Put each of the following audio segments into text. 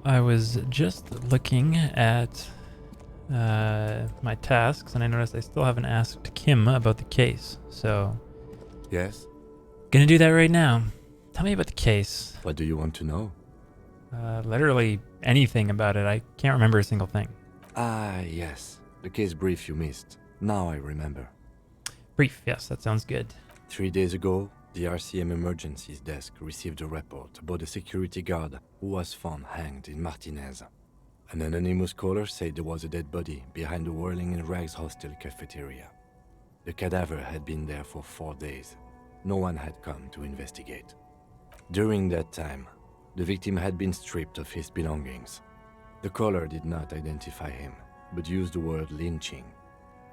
I was just looking at my tasks, and I noticed I still haven't asked Kim about the case. So, Yes? gonna do that right now. Tell me about the case. What do you want to know? Literally anything about it. I can't remember a single thing. Ah, yes. The case brief you missed. Now I remember. Brief, yes, that sounds good. 3 days ago, the RCM Emergencies Desk received a report about a security guard who was found hanged in Martinez. An anonymous caller said there was a dead body behind the Whirling in Rags hostel cafeteria. The cadaver had been there for 4 days. No one had come to investigate. During that time, the victim had been stripped of his belongings. The caller did not identify him, but used the word lynching.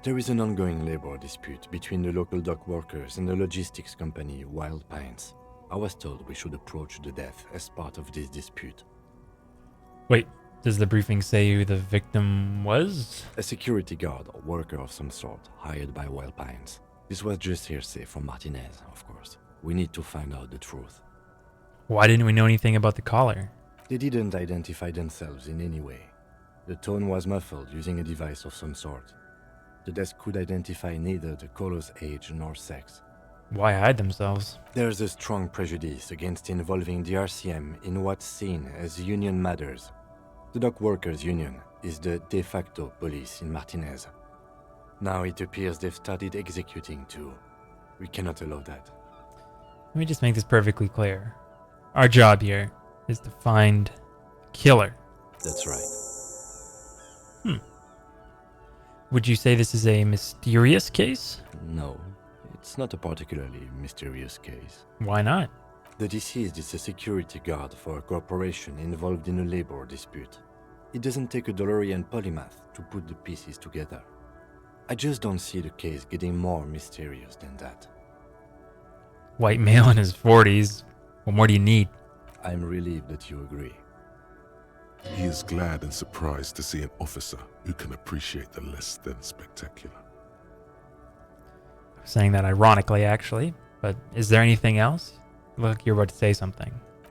There is an ongoing labor dispute between the local dock workers and the logistics company Wild Pines. I was told we should approach the death as part of this dispute. Wait, does the briefing say who the victim was? A security guard or worker of some sort hired by Wild Pines. This was just hearsay from Martinez, of course. We need to find out the truth. Why didn't we know anything about the caller? They didn't identify themselves in any way. The tone was muffled using a device of some sort. The desk could identify neither the caller's age nor sex. Why hide themselves? There's a strong prejudice against involving the RCM in what's seen as union matters. The dock workers' union is the de facto police in Martinez. Now it appears they've started executing too. We cannot allow that. Let me just make this perfectly clear. Our job here is to find a killer. That's right. Would you say this is a mysterious case? No, it's not a particularly mysterious case. Why not? The deceased is a security guard for a corporation involved in a labor dispute. It doesn't take a DeLorean polymath to put the pieces together. I just don't see the case getting more mysterious than that. White male in his 40s. What more do you need? I'm relieved that you agree. He is glad and surprised to see an officer who can appreciate the less than spectacular. I'm saying that ironically, actually. But is there anything else? Look, you're about to say something.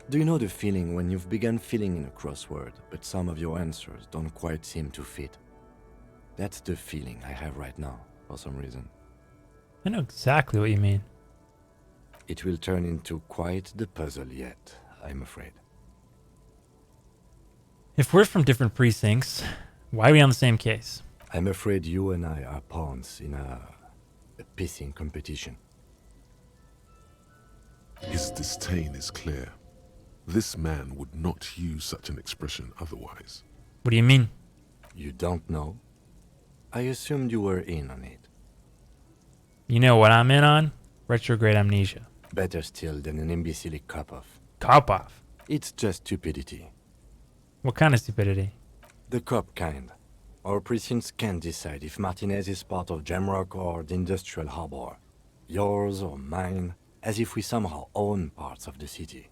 Do you know the feeling when you've begun filling in a crossword, but some of your answers don't quite seem to fit? That's the feeling I have right now, for some reason. I know exactly what you mean. It will turn into quite the puzzle yet, I'm afraid. If we're from different precincts, why are we on the same case? I'm afraid you and I are pawns in a pissing competition. His disdain is clear. This man would not use such an expression otherwise. What do you mean? You don't know? I assumed you were in on it. You know what I'm in on? Retrograde amnesia. Better still than an imbecilic cop-off. Cop-off. It's just stupidity. What kind of stupidity? The cop kind. Our precincts can't decide if Martinez is part of Jamrock or the Industrial Harbor. Yours or mine, as if we somehow own parts of the city.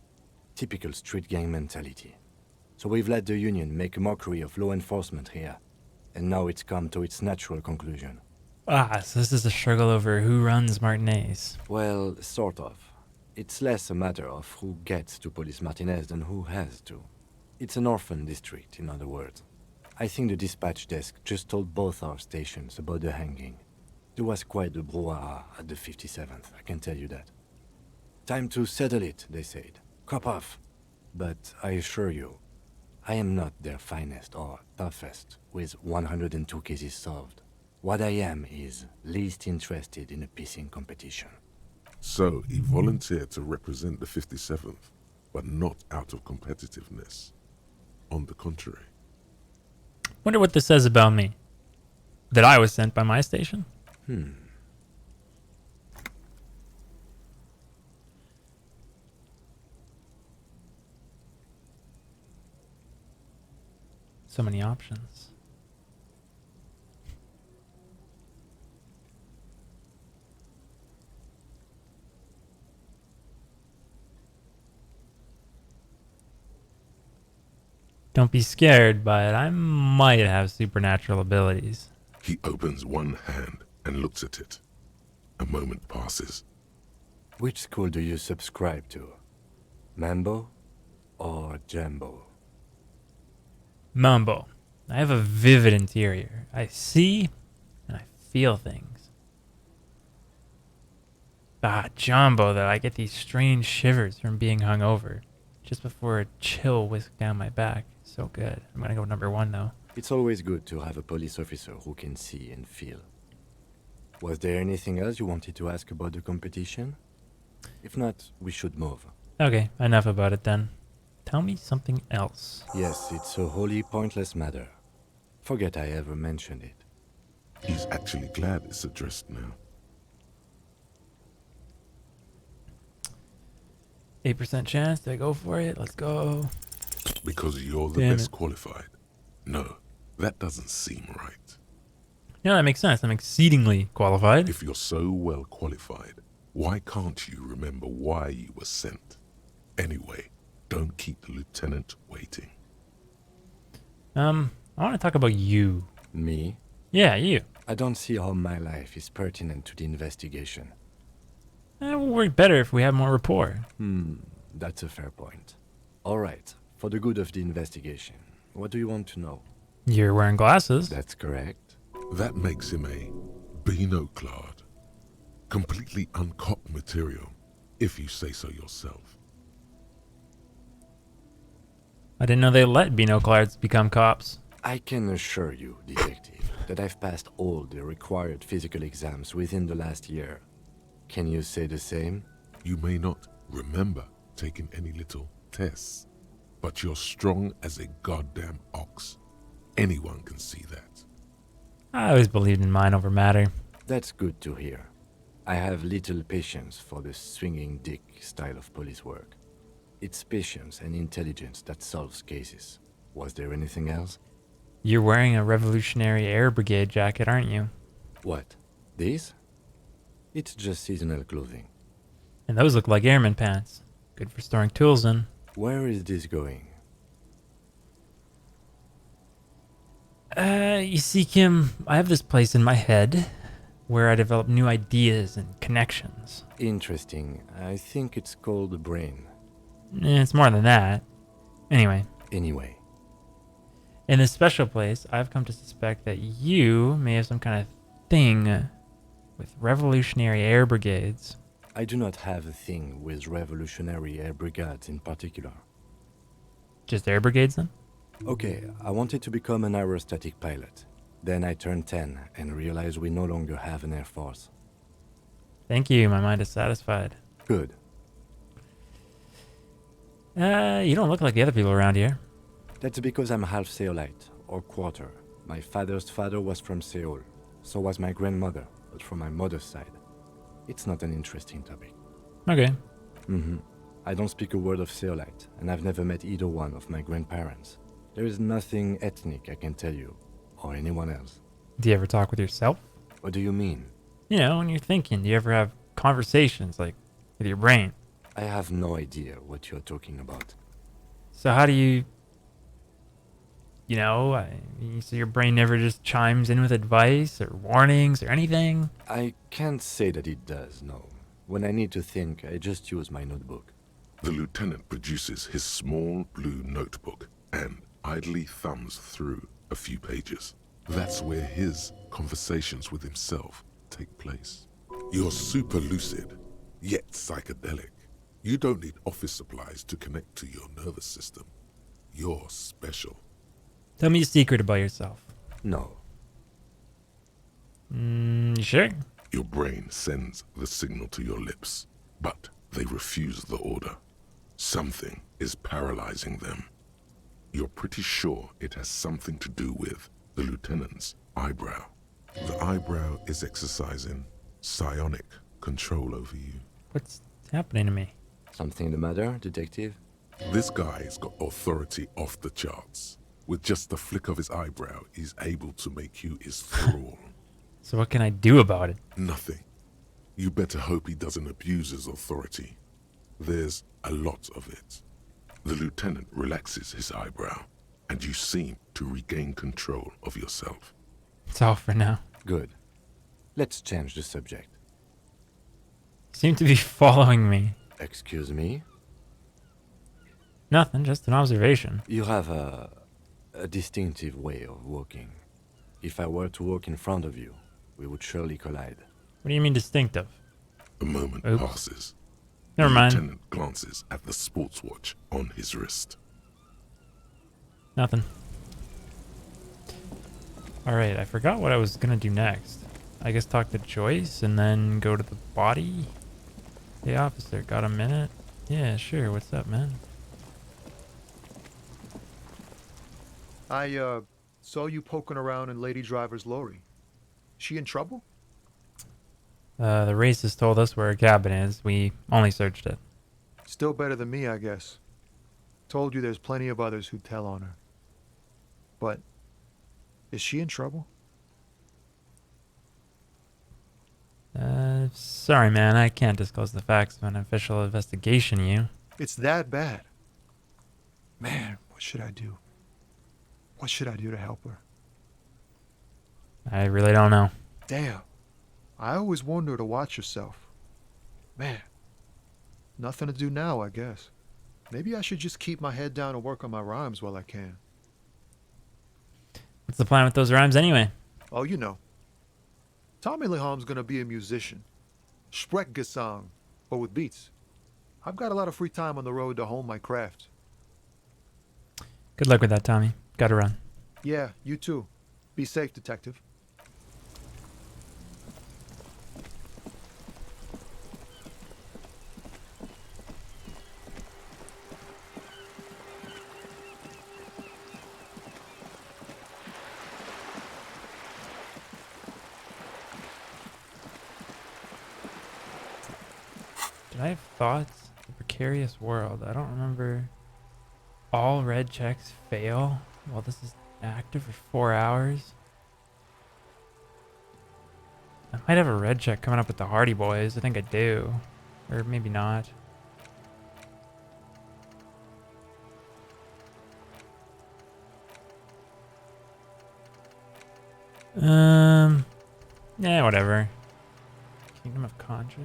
Typical street gang mentality. So we've let the Union make a mockery of law enforcement here. And now it's come to its natural conclusion. So this is a struggle over who runs Martinez. Well, sort of. It's less a matter of who gets to police Martinez than who has to. It's an orphan district, in other words. I think the dispatch desk just told both our stations about the hanging. There was quite the brouhaha at the 57th, I can tell you that. Time to settle it, they said. Cop off. But I assure you, I am not their finest or toughest with 102 cases solved. What I am is least interested in a pissing competition. So he volunteered to represent the 57th, but not out of competitiveness. On the contrary. Wonder what this says about me. That I was sent by my station? So many options. Don't be scared, but I might have supernatural abilities. He opens one hand and looks at it. A moment passes. Which school do you subscribe to? Mambo or Jambo? Mambo. I have a vivid interior. I see and I feel things. Jumbo, though, I get these strange shivers from being hungover just before a chill whisked down my back. So good. I'm gonna go number 1, though. It's always good to have a police officer who can see and feel. Was there anything else you wanted to ask about the competition? If not, we should move. Okay, enough about it then. Tell me something else. Yes, it's a wholly pointless matter. Forget I ever mentioned it. He's actually glad it's addressed now. 8% chance. Did I go for it? Let's go. Because you're the Damn best it. qualified. No, that doesn't seem right. Yeah, that makes sense. I'm exceedingly qualified. If you're so well qualified, why can't you remember why you were sent? Anyway, don't keep the lieutenant waiting. I want to talk about you. Me? Yeah, you. I don't see how my life is pertinent to the investigation. It will work better if we have more rapport. That's a fair point. All right, for the good of the investigation, what do you want to know? You're wearing glasses. That's correct. That makes him a Beano-clad, completely uncopped material, if you say so yourself. I didn't know they let Beano-clads become cops. I can assure you, detective, that I've passed all the required physical exams within the last year. Can you say the same? You may not remember taking any little tests, but you're strong as a goddamn ox. Anyone can see that. I always believed in mind over matter. That's good to hear. I have little patience for the swinging dick style of police work. It's patience and intelligence that solves cases. Was there anything else? You're wearing a Revolutionary Air Brigade jacket, aren't you? What? These? It's just seasonal clothing. And those look like airman pants. Good for storing tools in. Where is this going? You see, Kim, I have this place in my head where I develop new ideas and connections. Interesting. I think it's called the brain. It's more than that. Anyway, Anyway, in this special place, I've come to suspect that you may have some kind of thing with Revolutionary Air Brigades. I do not have a thing with Revolutionary Air Brigades in particular. Just air brigades, then? Okay, I wanted to become an aerostatic pilot. Then I turned 10 and realized we no longer have an air force. Thank you, my mind is satisfied. Good. You don't look like the other people around here. That's because I'm half Seolite, or quarter. My father's father was from Seoul. So was my grandmother, but from my mother's side. It's not an interesting topic. Okay. I don't speak a word of Seolite, and I've never met either one of my grandparents. There is nothing ethnic I can tell you, or anyone else. Do you ever talk with yourself? What do you mean? You know, when you're thinking, do you ever have conversations, like, with your brain? I have no idea what you're talking about. So how do you... so your brain never just chimes in with advice or warnings or anything? I can't say that it does, no. When I need to think, I just use my notebook. The lieutenant produces his small blue notebook and idly thumbs through a few pages. That's where his conversations with himself take place. You're super lucid, yet psychedelic. You don't need office supplies to connect to your nervous system. You're special. Tell me a secret about yourself. No. You sure? Your brain sends the signal to your lips, but they refuse the order. Something is paralyzing them. You're pretty sure it has something to do with the lieutenant's eyebrow. The eyebrow is exercising psionic control over you. What's happening to me? Something the matter, detective? This guy's got authority off the charts. With just the flick of his eyebrow, he's able to make you his thrall. So what can I do about it? Nothing. You better hope he doesn't abuse his authority. There's a lot of it. The lieutenant relaxes his eyebrow, and you seem to regain control of yourself. It's all for now. Good. Let's change the subject. You seem to be following me. Excuse me? Nothing, just an observation. You have a A distinctive way of walking. If I were to walk in front of you, we would surely collide. What do you mean distinctive? A moment Oops. passes. Never the mind. lieutenant glances at the sports watch on his wrist. Nothing. Alright, I forgot what I was gonna do next. I guess talk to Joyce and then go to the body? The officer, got a minute? Yeah, sure, what's up, man? I saw you poking around in Lady Driver's lorry. She in trouble? The racist told us where her cabin is. We only searched it. Still better than me, I guess. Told you there's plenty of others who'd tell on her. But, is she in trouble? Sorry, man, I can't disclose the facts of an official investigation, you. It's that bad. Man, what should I do? What should I do to help her? I really don't know. Damn. I always warned her to watch herself. Man. Nothing to do now, I guess. Maybe I should just keep my head down and work on my rhymes while I can. What's the plan with those rhymes anyway? Oh, you know. Tommy Leham's gonna be a musician. Sprechgesang, but with beats. I've got a lot of free time on the road to hone my craft. Good luck with that, Tommy. Gotta run. Yeah, you too. Be safe, detective. Did I have thoughts? The precarious world. I don't remember. All red checks fail while this is active for 4 hours. I might have a red check coming up with the Hardie boys. I think I do. Or maybe not. Yeah, whatever. Kingdom of Conscious.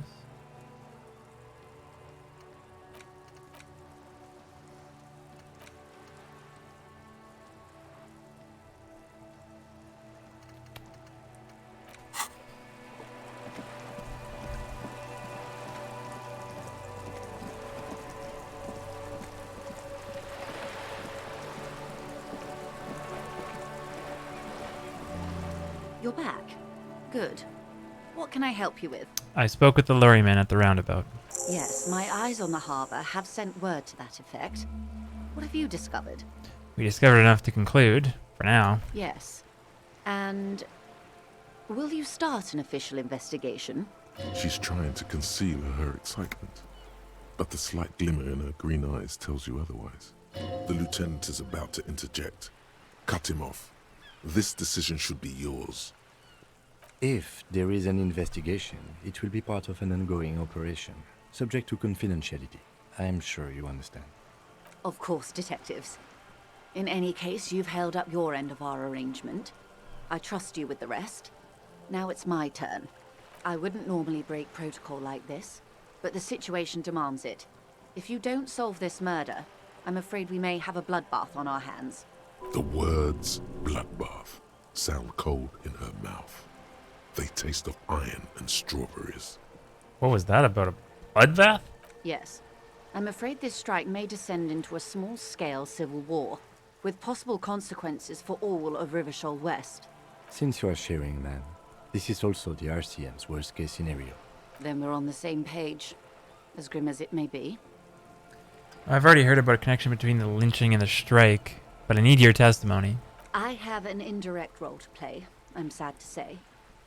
You're back. Good. What can I help you with? I spoke with the lorryman at the roundabout. Yes, my eyes on the harbour have sent word to that effect. What have you discovered? We discovered enough to conclude, for now. Yes. And will you start an official investigation? She's trying to conceal her excitement, but the slight glimmer in her green eyes tells you otherwise. The lieutenant is about to interject. Cut him off. This decision should be yours. If there is an investigation, it will be part of an ongoing operation, subject to confidentiality. I am sure you understand. Of course, detectives. In any case, you've held up your end of our arrangement. I trust you with the rest. Now it's my turn. I wouldn't normally break protocol like this, but the situation demands it. If you don't solve this murder, I'm afraid we may have a bloodbath on our hands. The words bloodbath sound cold in her mouth. They taste of iron and strawberries. What was that about, a bloodbath? Yes. I'm afraid this strike may descend into a small-scale civil war, with possible consequences for all of Rivershoal West. Since you are sharing, man, this is also the RCM's worst-case scenario. Then we're on the same page, as grim as it may be. I've already heard about a connection between the lynching and the strike, but I need your testimony. I have an indirect role to play, I'm sad to say.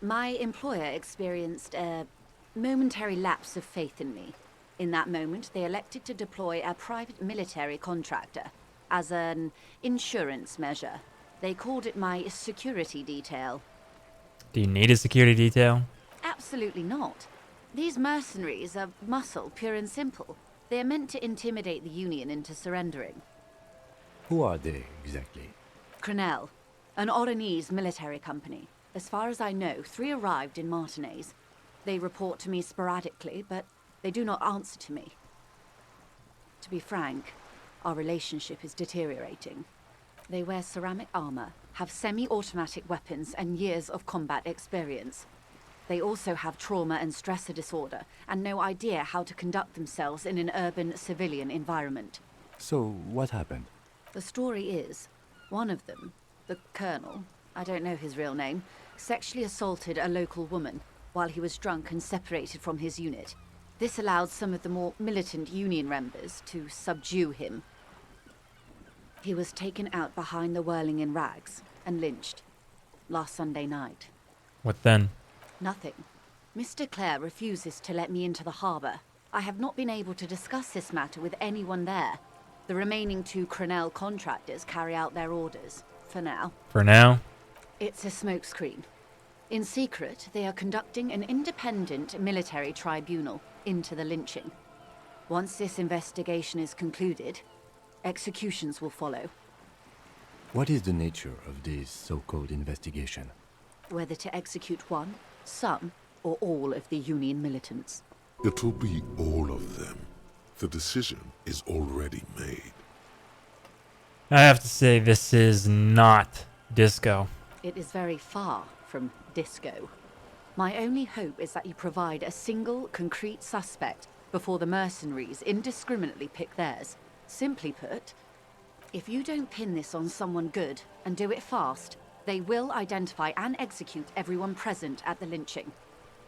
My employer experienced a momentary lapse of faith in me. In that moment, they elected to deploy a private military contractor as an insurance measure. They called it my security detail. Do you need a security detail? Absolutely not. These mercenaries are muscle, pure and simple. They are meant to intimidate the Union into surrendering. Who are they, exactly? Crenell, an Oranese military company. As far as I know, 3 arrived in Martinez. They report to me sporadically, but they do not answer to me. To be frank, our relationship is deteriorating. They wear ceramic armor, have semi-automatic weapons, and years of combat experience. They also have trauma and stressor disorder, and no idea how to conduct themselves in an urban civilian environment. So, what happened? The story is, one of them, the colonel, I don't know his real name, sexually assaulted a local woman while he was drunk and separated from his unit. This allowed some of the more militant Union members to subdue him. He was taken out behind the whirling in rags and lynched last Sunday night. What then? Nothing. Mr. Clare refuses to let me into the harbor. I have not been able to discuss this matter with anyone there. The remaining 2 Crenell contractors carry out their orders, for now. For now? It's a smokescreen. In secret, they are conducting an independent military tribunal into the lynching. Once this investigation is concluded, executions will follow. What is the nature of this so-called investigation? Whether to execute one, some, or all of the Union militants. It'll be all of them. The decision is already made. I have to say, this is not Disco. It is very far from Disco. My only hope is that you provide a single, concrete suspect before the mercenaries indiscriminately pick theirs. Simply put, if you don't pin this on someone good and do it fast, they will identify and execute everyone present at the lynching.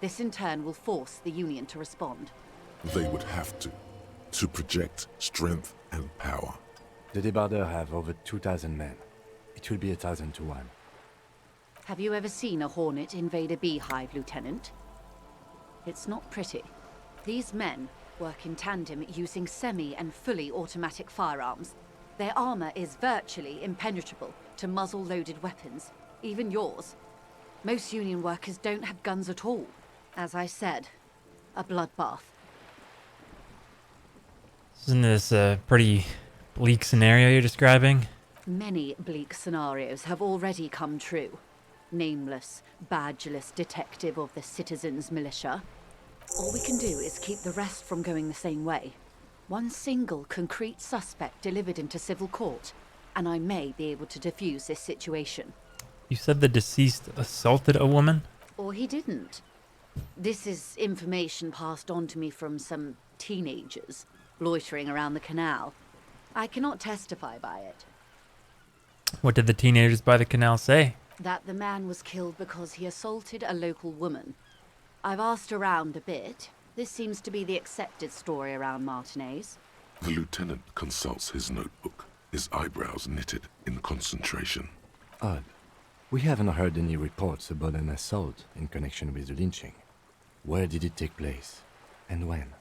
This in turn will force the Union to respond. They would have to project strength and power. The Debarders have over 2,000 men. It will be 1,000 to 1. Have you ever seen a Hornet invade a beehive, Lieutenant? It's not pretty. These men work in tandem using semi and fully automatic firearms. Their armor is virtually impenetrable to muzzle-loaded weapons, even yours. Most Union workers don't have guns at all. As I said, a bloodbath. Isn't this a pretty bleak scenario you're describing? Many bleak scenarios have already come true. Nameless, badgeless detective of the citizens' militia. All we can do is keep the rest from going the same way. One single concrete suspect delivered into civil court, and I may be able to defuse this situation. You said the deceased assaulted a woman? Or he didn't. This is information passed on to me from some teenagers loitering around the canal. I cannot testify by it. What did the teenagers by the canal say? That the man was killed because he assaulted a local woman. I've asked around a bit. This seems to be the accepted story around Martinez. The lieutenant consults his notebook, his eyebrows knitted in concentration. Odd. We haven't heard any reports about an assault in connection with the lynching. Where did it take place? And when?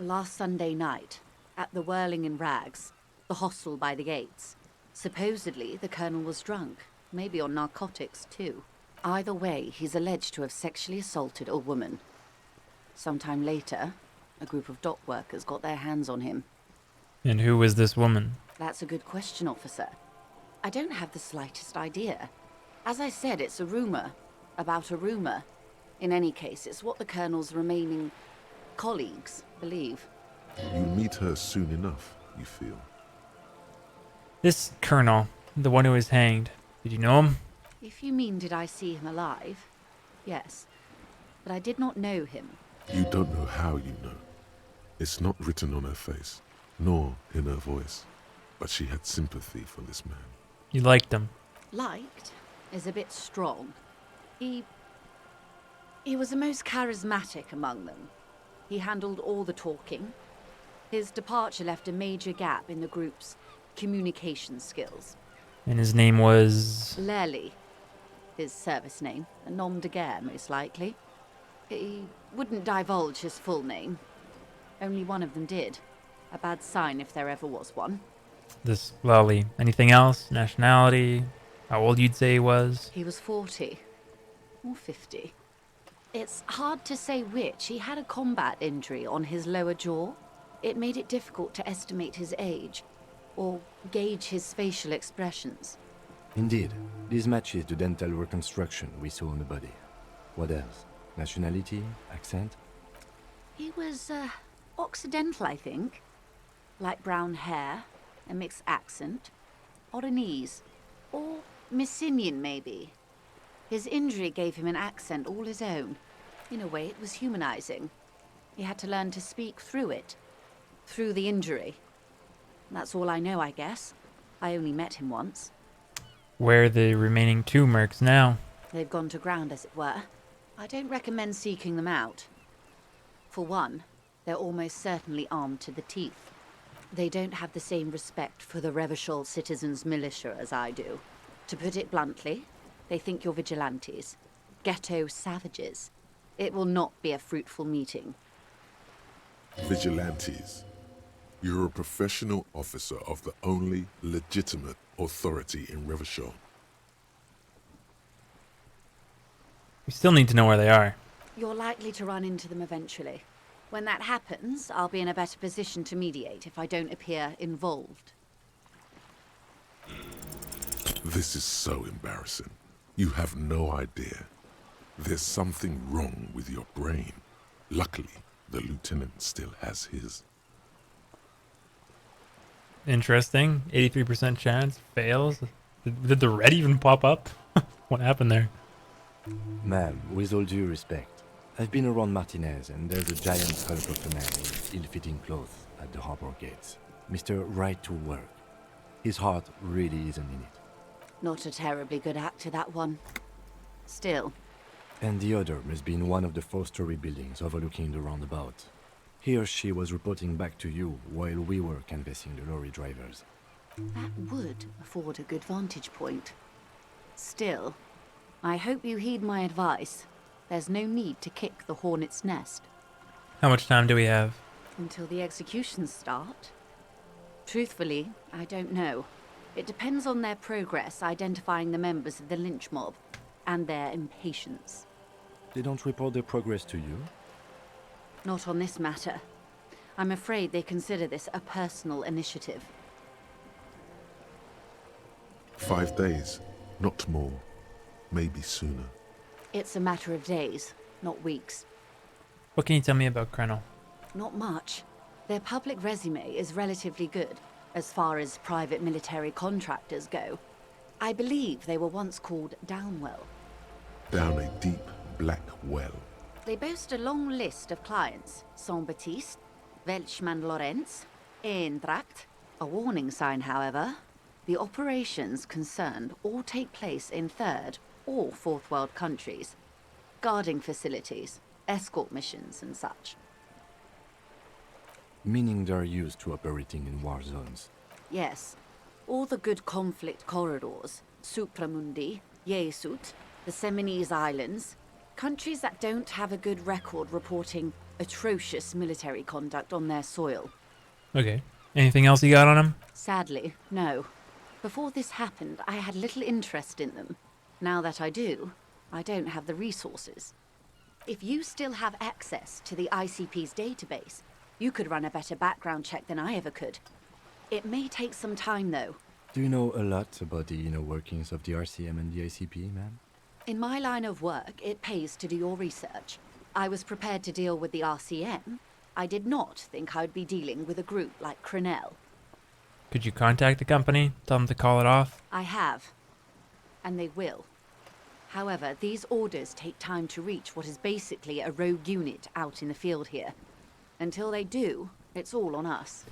Last Sunday night, at the Whirling in Rags, the hostel by the gates. Supposedly, the colonel was drunk, maybe on narcotics too. Either way, he's alleged to have sexually assaulted a woman. Sometime later, a group of dock workers got their hands on him. And who was this woman? That's a good question, officer. I don't have the slightest idea. As I said, it's a rumor about a rumor. In any case, it's what the colonel's remaining colleagues believe. You meet her soon enough, you feel. This colonel, the one who was hanged, did you know him? If you mean did I see him alive, yes. But I did not know him. You don't know how you know. It's not written on her face, nor in her voice. But she had sympathy for this man. You liked him. Liked is a bit strong. He was the most charismatic among them. He handled all the talking. His departure left a major gap in the group's communication skills. And his name was... Lely, his service name, a nom de guerre most likely. He wouldn't divulge his full name. Only one of them did. A bad sign if there ever was one. This Lally. Anything else? Nationality? How old you'd say he was? He was 40. Or 50. It's hard to say which. He had a combat injury on his lower jaw. It made it difficult to estimate his age, or gauge his facial expressions. Indeed. This matches the dental reconstruction we saw on the body. What else? Nationality? Accent? He was, Occidental, I think. Light brown hair, a mixed accent, Oranese. Or Messinian, maybe. His injury gave him an accent all his own. In a way, it was humanizing. He had to learn to speak through it. Through the injury. That's all I know, I guess. I only met him once. Where are the remaining 2 mercs now? They've gone to ground, as it were. I don't recommend seeking them out. For one, they're almost certainly armed to the teeth. They don't have the same respect for the Revachol citizens' militia as I do. To put it bluntly, they think you're vigilantes. Ghetto savages. It will not be a fruitful meeting. Vigilantes. You're a professional officer of the only legitimate authority in Revachol. We still need to know where they are. You're likely to run into them eventually. When that happens, I'll be in a better position to mediate if I don't appear involved. This is so embarrassing. You have no idea. There's something wrong with your brain. Luckily, the lieutenant still has his. Interesting. 83% chance. Fails. Did the red even pop up? What happened there? Ma'am, with all due respect, I've been around Martinez and there's a giant hulk of a man in ill-fitting clothes at the harbor gates. Mr. Right to Work. His heart really isn't in it. Not a terribly good actor, that one. Still. And the other must be in one of the 4-story buildings overlooking the roundabout. He or she was reporting back to you while we were canvassing the lorry drivers. That would afford a good vantage point. Still, I hope you heed my advice. There's no need to kick the hornet's nest. How much time do we have? Until the executions start? Truthfully, I don't know. It depends on their progress identifying the members of the lynch mob, and their impatience. They don't report their progress to you? Not on this matter. I'm afraid they consider this a personal initiative. 5 days, not more. Maybe sooner. It's a matter of days, not weeks. What can you tell me about Krenel? Not much. Their public resume is relatively good, as far as private military contractors go. I believe they were once called Downwell. Down a deep, black well. They boast a long list of clients. Saint-Baptiste, Welchman-Lorenz, Eintracht. A warning sign, however. The operations concerned all take place in third or fourth world countries. Guarding facilities, escort missions and such. Meaning they're used to operating in war zones. Yes. All the good conflict corridors, Supramundi, Yesut, the Seminese Islands, countries that don't have a good record reporting atrocious military conduct on their soil. Okay. Anything else you got on him? Sadly, no. Before this happened, I had little interest in them. Now that I do, I don't have the resources. If you still have access to the ICP's database, you could run a better background check than I ever could. It may take some time, though. Do you know a lot about the inner workings of the RCM and the ICP, ma'am? In my line of work, it pays to do your research. I was prepared to deal with the RCM. I did not think I'd be dealing with a group like Crenel. Could you contact the company? Tell them to call it off? I have. And they will. However, these orders take time to reach what is basically a rogue unit out in the field here. Until they do, it's all on us.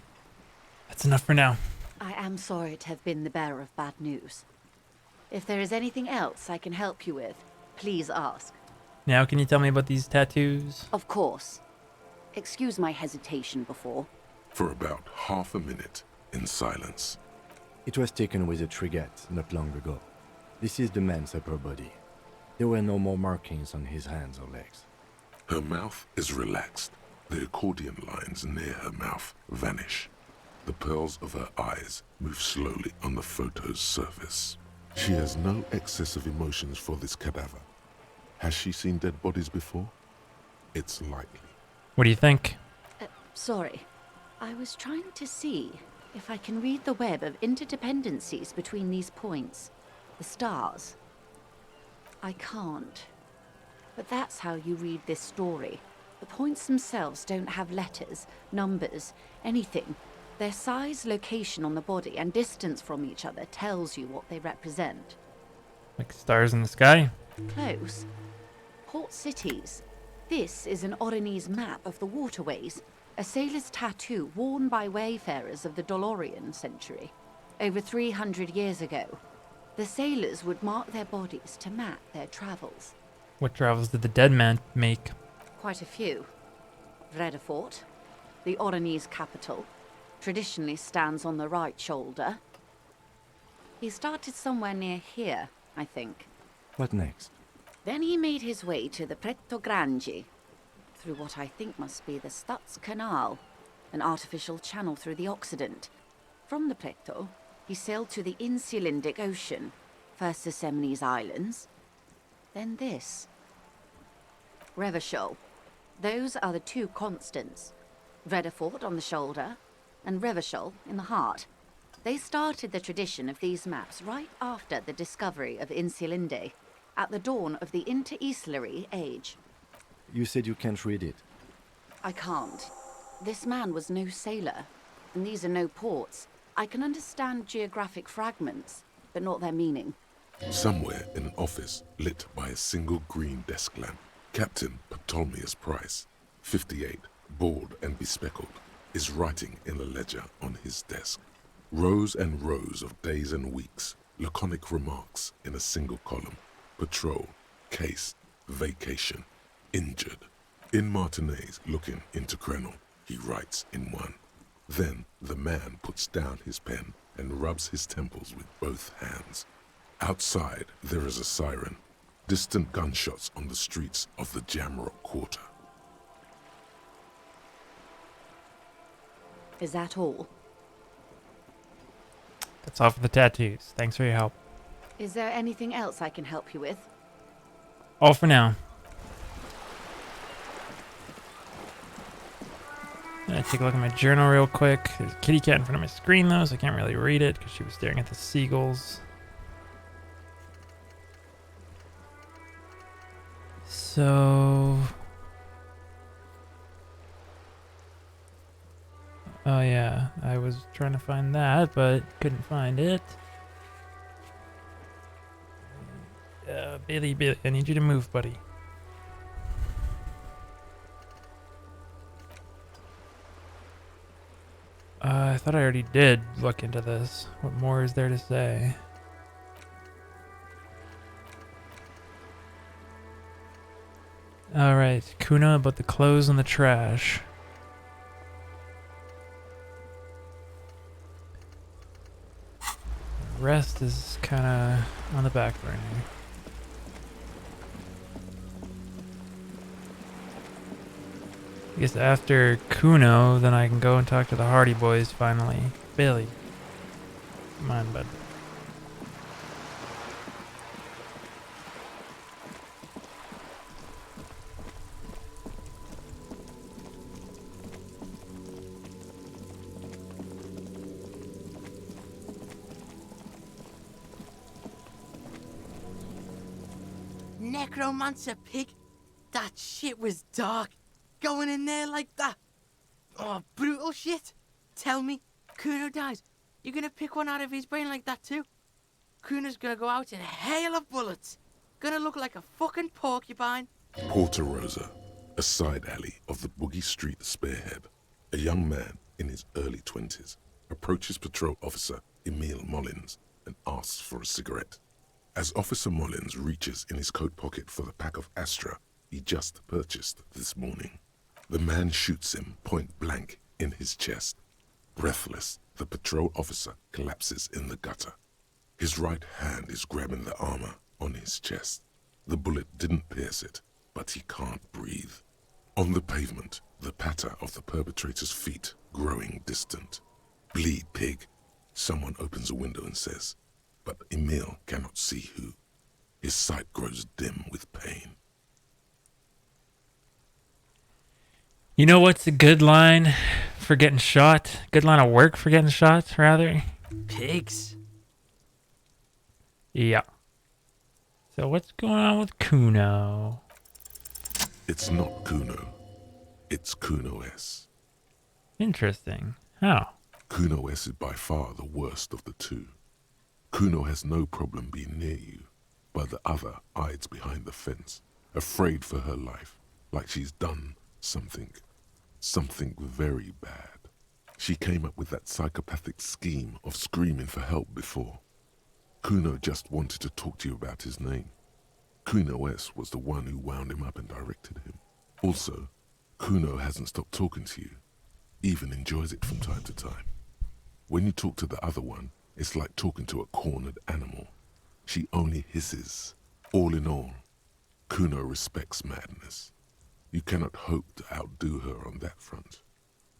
That's enough for now. I am sorry to have been the bearer of bad news. If there is anything else I can help you with, please ask. Now can you tell me about these tattoos? Of course. Excuse my hesitation before. For about half a minute, in silence. It was taken with a Trigat not long ago. This is the man's upper body. There were no more markings on his hands or legs. Her mouth is relaxed. The accordion lines near her mouth vanish. The pearls of her eyes move slowly on the photo's surface. She has no excess of emotions for this cadaver. Has she seen dead bodies before? It's likely. What do you think? Sorry. I was trying to see if I can read the web of interdependencies between these points. The stars. I can't. But that's how you read this story. The points themselves don't have letters, numbers, anything. Their size, location on the body, and distance from each other tells you what they represent. Like stars in the sky? Close. Port cities. This is an Oronese map of the waterways, a sailor's tattoo worn by wayfarers of the Dolorian century. Over 300 years ago, the sailors would mark their bodies to map their travels. What travels did the dead man make? Quite a few. Vredefort, the Oronese capital, traditionally stands on the right shoulder. He started somewhere near here, I think. What next? Then he made his way to the Pretto Grande, through what I think must be the Stutz Canal, an artificial channel through the Occident. From the Pretto, he sailed to the Insulindic Ocean, first to Semines Islands, then this. Revachol. Those are the two constants. Vredefort on the shoulder, and Revachol in the heart. They started the tradition of these maps right after the discovery of Insulinde, at the dawn of the Interinsulary Age. You said you can't read it. I can't. This man was no sailor, and these are no ports. I can understand geographic fragments, but not their meaning. Somewhere in an office lit by a single green desk lamp, Captain Ptolemaeus Price, 58, bald and bespectacled, is writing in a ledger on his desk. Rows and rows of days and weeks, laconic remarks in a single column. Patrol, case, vacation, injured. In Martinez looking into Krenel, he writes in one. Then the man puts down his pen and rubs his temples with both hands. Outside there is a siren. Distant gunshots on the streets of the Jamrock Quarter. Is that all? That's all for the tattoos. Thanks for your help. Is there anything else I can help you with? All for now. Gonna take a look at my journal real quick. There's a kitty cat in front of my screen though, so I can't really read it because she was staring at the seagulls. So... oh yeah, I was trying to find that, but couldn't find it. Billy, I need you to move, buddy. I thought I already did look into this. What more is there to say? Alright, Kuna about the clothes and the trash. The rest is kinda on the back burner. I guess after Kuno, then I can go and talk to the Hardie boys finally. Billy. Come on, bud. Necromancer pig? That shit was dark. Going in there like that. Oh, brutal shit. Tell me, Kuno dies. You're gonna pick one out of his brain like that too? Kuno's gonna go out in a hail of bullets. Gonna look like a fucking porcupine. Porta Rosa, a side alley of the Boogie Street Spearhead. A young man in his early 20s approaches patrol officer Emile Mullins and asks for a cigarette. As Officer Mullins reaches in his coat pocket for the pack of Astra he just purchased this morning, the man shoots him point blank in his chest. Breathless, the patrol officer collapses in the gutter. His right hand is grabbing the armor on his chest. The bullet didn't pierce it, but he can't breathe. On the pavement, the patter of the perpetrator's feet growing distant. Bleed, pig, someone opens a window and says, but Emile cannot see who. His sight grows dim with pain. You know what's a good line for getting shot? Good line of work for getting shot, rather? Pigs. Yeah. So what's going on with Kuno? It's not Kuno. It's Kuno-S. Interesting. How? Kuno S is by far the worst of the two. Kuno has no problem being near you, but the other hides behind the fence, afraid for her life, like she's done something very bad. She came up with that psychopathic scheme of screaming for help before. Kuno just wanted to talk to you about his name. Kuno S was the one who wound him up and directed him. Also, Kuno hasn't stopped talking to you, even enjoys it from time to time. When you talk to the other one, it's like talking to a cornered animal. She only hisses. All in all, Kuno respects madness. You cannot hope to outdo her on that front.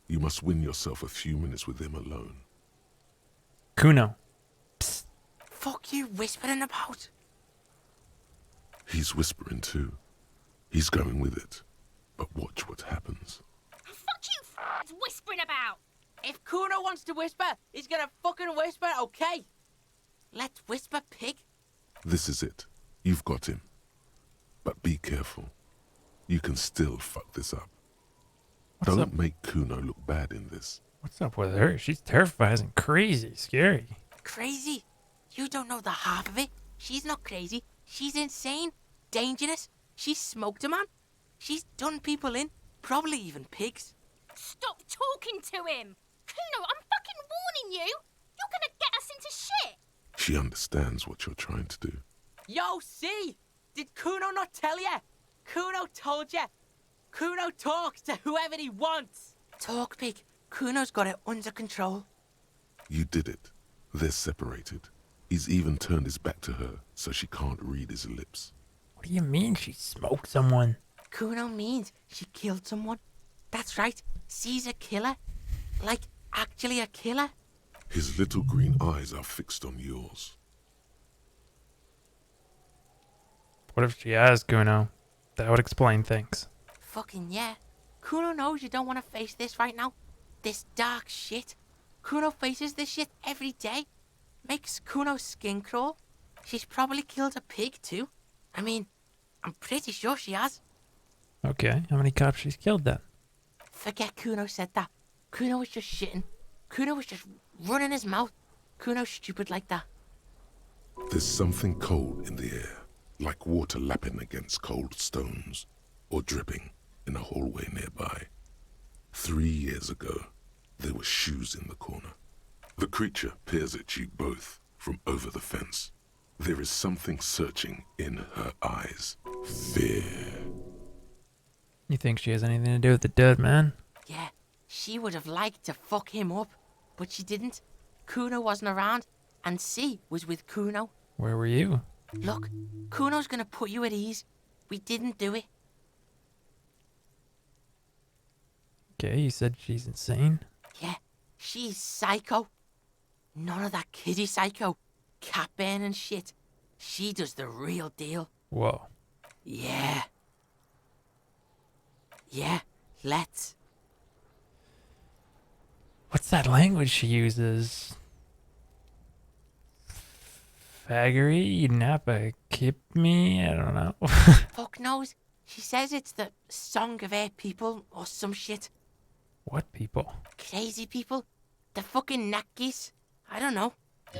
You must win yourself a few minutes with him alone. Kuno. Psst. Fuck you whispering about? He's whispering too. He's going with it. But watch what happens. Fuck you f***ing whispering about! If Kuno wants to whisper, he's gonna fucking whisper, okay? Let's whisper, pig. This is it. You've got him. But be careful. You can still fuck this up. What's Don't up? make Kuno look bad in this. What's up with her? She's terrifying and crazy, scary. Crazy? You don't know the half of it. She's not crazy. She's insane, dangerous. She's smoked a man. She's done people in, probably even pigs. Stop talking to him! Kuno, I'm fucking warning you! You're gonna get us into shit! She understands what you're trying to do. Yo, see? Did Kuno not tell ya? Kuno told ya. Kuno talks to whoever he wants. Talk, pig. Kuno's got it under control. You did it. They're separated. He's even turned his back to her so she can't read his lips. What do you mean she smoked someone? Kuno means she killed someone. That's right. She's a killer. Like, actually a killer. His little green eyes are fixed on yours. What if she has Kuno? That would explain things. Fucking yeah. Kuno knows you don't want to face this right now. This dark shit. Kuno faces this shit every day. Makes Kuno's skin crawl. She's probably killed a pig too. I mean, I'm pretty sure she has. Okay, how many cops she's killed then? Forget Kuno said that. Kuno was just shitting. Kuno was just running his mouth. Kuno's stupid like that. There's something cold in the air, like water lapping against cold stones, or dripping in a hallway nearby. 3 years ago, there were shoes in the corner. The creature peers at you both from over the fence. There is something searching in her eyes. Fear. You think she has anything to do with the dead man? Yeah, she would have liked to fuck him up, but she didn't. Kuno wasn't around, and C was with Kuno. Where were you? Look, Kuno's gonna put you at ease. We didn't do it. Okay, you said she's insane. Yeah, she's psycho. None of that kiddie psycho. Cat burning shit. She does the real deal. Whoa. Yeah. Yeah, let's. What's that language she uses? Faggery? Napa kip me? I don't know. Fuck knows. She says it's the song of her people or some shit. What people? Crazy people. The fucking Nakis. I don't know.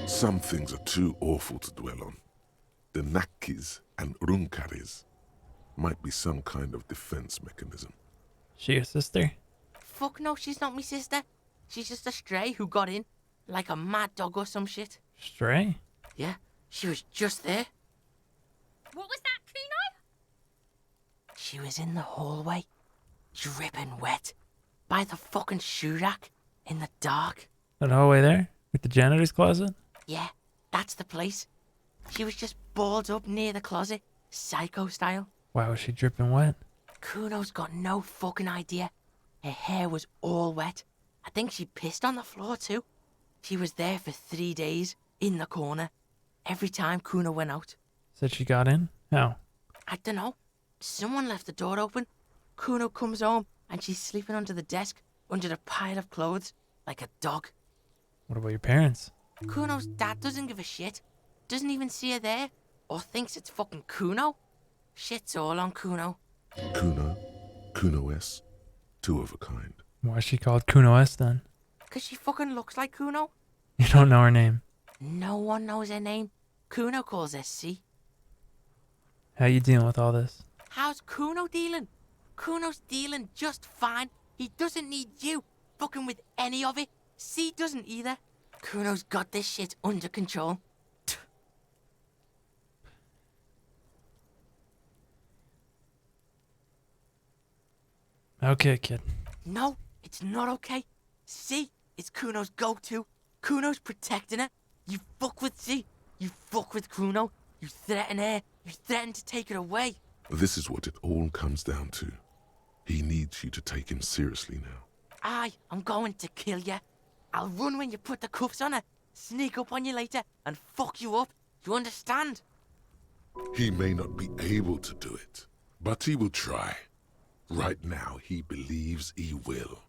Some things are too awful to dwell on. The Nakis and Runkaris might be some kind of defense mechanism. She your sister? Fuck no, she's not my sister. She's just a stray who got in. Like a mad dog or some shit. Stray? Yeah, she was just there. What was that, Kuno? She was in the hallway. Dripping wet. By the fucking shoe rack. In the dark. That hallway there? With the janitor's closet? Yeah, that's the place. She was just balled up near the closet. Psycho style. Why was she dripping wet? Kuno's got no fucking idea. Her hair was all wet. I think she pissed on the floor too. She was there for 3 days, in the corner, every time Kuno went out. Said she got in? How? I dunno. Someone left the door open. Kuno comes home and she's sleeping under the desk, under the pile of clothes, like a dog. What about your parents? Kuno's dad doesn't give a shit. Doesn't even see her there, or thinks it's fucking Kuno. Shit's all on Kuno. Kuno, Kuno S, two of a kind. Why is she called Kuno S then? Because she fucking looks like Kuno. You don't know her name. No one knows her name. Kuno calls her C. How you dealing with all this? How's Kuno dealing? Kuno's dealing just fine. He doesn't need you fucking with any of it. C doesn't either. Kuno's got this shit under control. Okay, kid. No, it's not okay. C is Kuno's go-to. Kuno's protecting her. You fuck with C. You fuck with Kuno. You threaten her. You threaten to take her away. This is what it all comes down to. He needs you to take him seriously now. I'm going to kill you. I'll run when you put the cuffs on her, sneak up on you later, and fuck you up. You understand? He may not be able to do it, but he will try. Right now, he believes he will.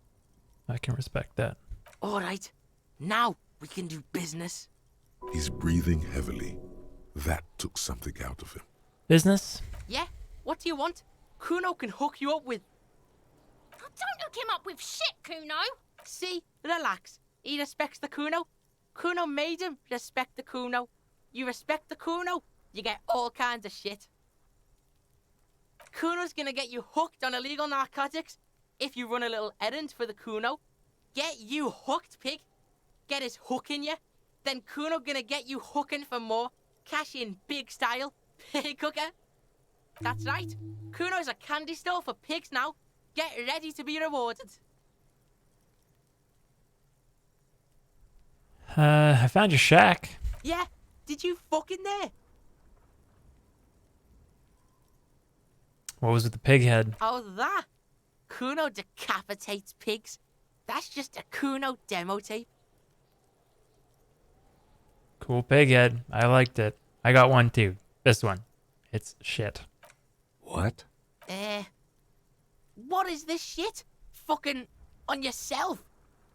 I can respect that. All right. Now we can do business. He's breathing heavily. That took something out of him. Business? Yeah? What do you want? Kuno can hook you up with... Oh, don't hook him up with shit, Kuno. See? Relax. He respects the Kuno. Kuno made him respect the Kuno. You respect the Kuno, you get all kinds of shit. Kuno's gonna get you hooked on illegal narcotics if you run a little errand for the Kuno. Get you hooked, pig. Get his hook in you. Then Kuno gonna get you hooking for more. Cash in big style. Pig hooker. That's right. Kuno's a candy store for pigs now. Get ready to be rewarded. I found your shack. Yeah, did you fuck in there? What was with the pig head? Oh, that? Kuno decapitates pigs. That's just a Kuno demo tape. Cool pig head. I liked it. I got one too. This one. It's shit. What? What is this shit? Fucking on yourself.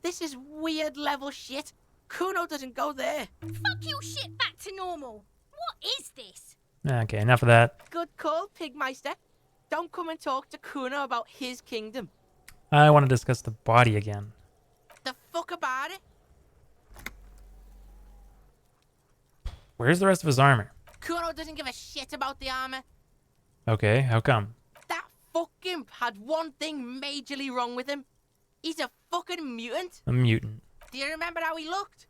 This is weird level shit. Kuno doesn't go there. Fuck your shit back to normal. What is this? Okay, enough of that. Good call, Pigmeister. Don't come and talk to Kuno about his kingdom. I want to discuss the body again. The fuck about it? Where's the rest of his armor? Kuno doesn't give a shit about the armor. Okay, how come? That fucking had one thing majorly wrong with him. He's a fucking mutant. A mutant. Do you remember how he looked?